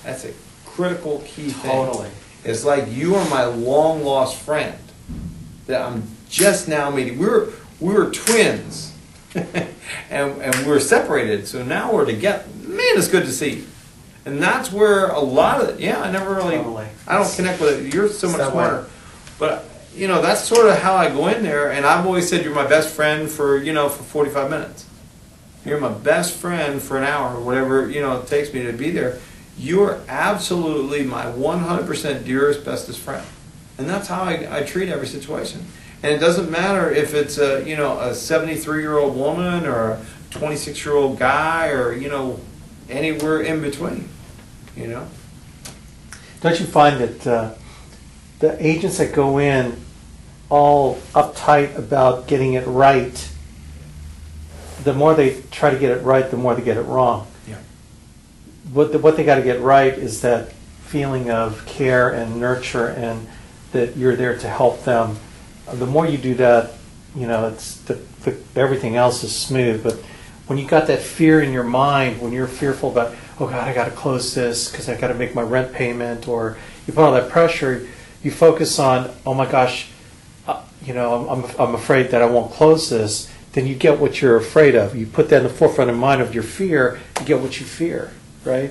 Speaker 1: That's a critical key thing.
Speaker 4: Totally.
Speaker 1: It's like you are my long lost friend that I'm just now meeting. We were twins, and we were separated. So now we're together. Man, it's good to see you. And that's where a lot of it. Yeah, I never really.
Speaker 4: Totally.
Speaker 1: I don't connect with it. You're so
Speaker 4: It's
Speaker 1: much
Speaker 4: that way.
Speaker 1: smarter. But that's sort of how I go in there. And I've always said you're my best friend for for 45 minutes. You're my best friend for an hour, or whatever it takes me to be there. You're absolutely my 100% dearest, bestest friend. And that's how I treat every situation. And it doesn't matter if it's a 73-year-old woman or a 26-year-old guy or anywhere in between.
Speaker 4: Don't you find that the agents that go in all uptight about getting it right, the more they try to get it right, the more they get it wrong.
Speaker 1: Yeah.
Speaker 4: What they got to get right is that feeling of care and nurture, and that you're there to help them. The more you do that, it's everything else is smooth. But when you got that fear in your mind, when you're fearful about, oh God, I got to close this because I got to make my rent payment, or you put all that pressure, you focus on, oh my gosh, I'm afraid that I won't close this. Then you get what you're afraid of. You put that in the forefront of mind of your fear, you get what you fear, right?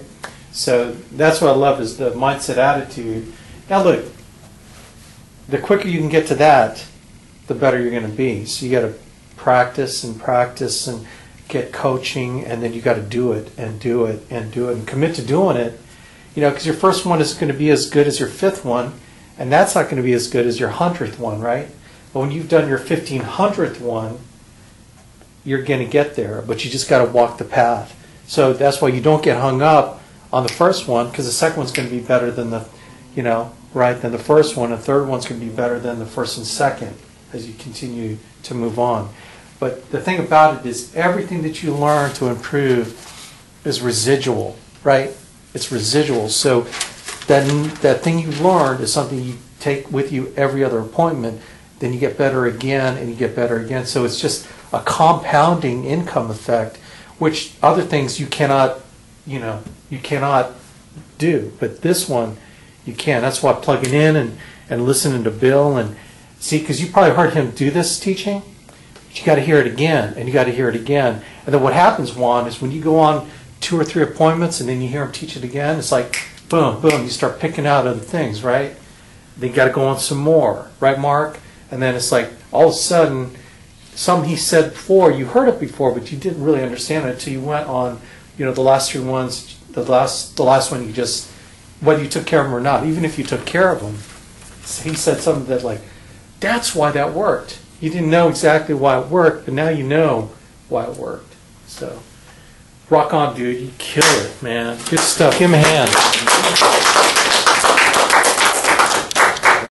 Speaker 4: So that's what I love, is the mindset attitude. Now look, the quicker you can get to that, the better you're going to be. So you got to practice and get coaching, and then you got to do it and do it and do it and commit to doing it. Because your first one is going to be as good as your fifth one, and that's not going to be as good as your 100th one, right? But when you've done your 1500th one, you're going to get there, but you just got to walk the path. So that's why you don't get hung up on the first one, because the second one's going to be better than than the first one. The third one's going to be better than the first and second as you continue to move on. But the thing about it is everything that you learn to improve is residual, right? It's residual. So that thing you learned is something you take with you every other appointment. Then you get better again, and you get better again. So it's just a compounding income effect, which other things you cannot do. But this one, you can. That's why plugging in and listening to Bill and see, because you probably heard him do this teaching, but you got to hear it again, and you got to hear it again. And then what happens, Juan, is when you go on 2 or 3 appointments and then you hear him teach it again, it's like boom, boom, you start picking out other things, right? Then you got to go on some more, right, Mark? And then it's like all of a sudden, something he said before, you heard it before, but you didn't really understand it until you went on, the last 3 ones. The last one you just whether you took care of them or not, even if you took care of them, he said something that like, that's why that worked. You didn't know exactly why it worked, but now you know why it worked. So, rock on, dude. You kill it, man. Good stuff. Give him a hand.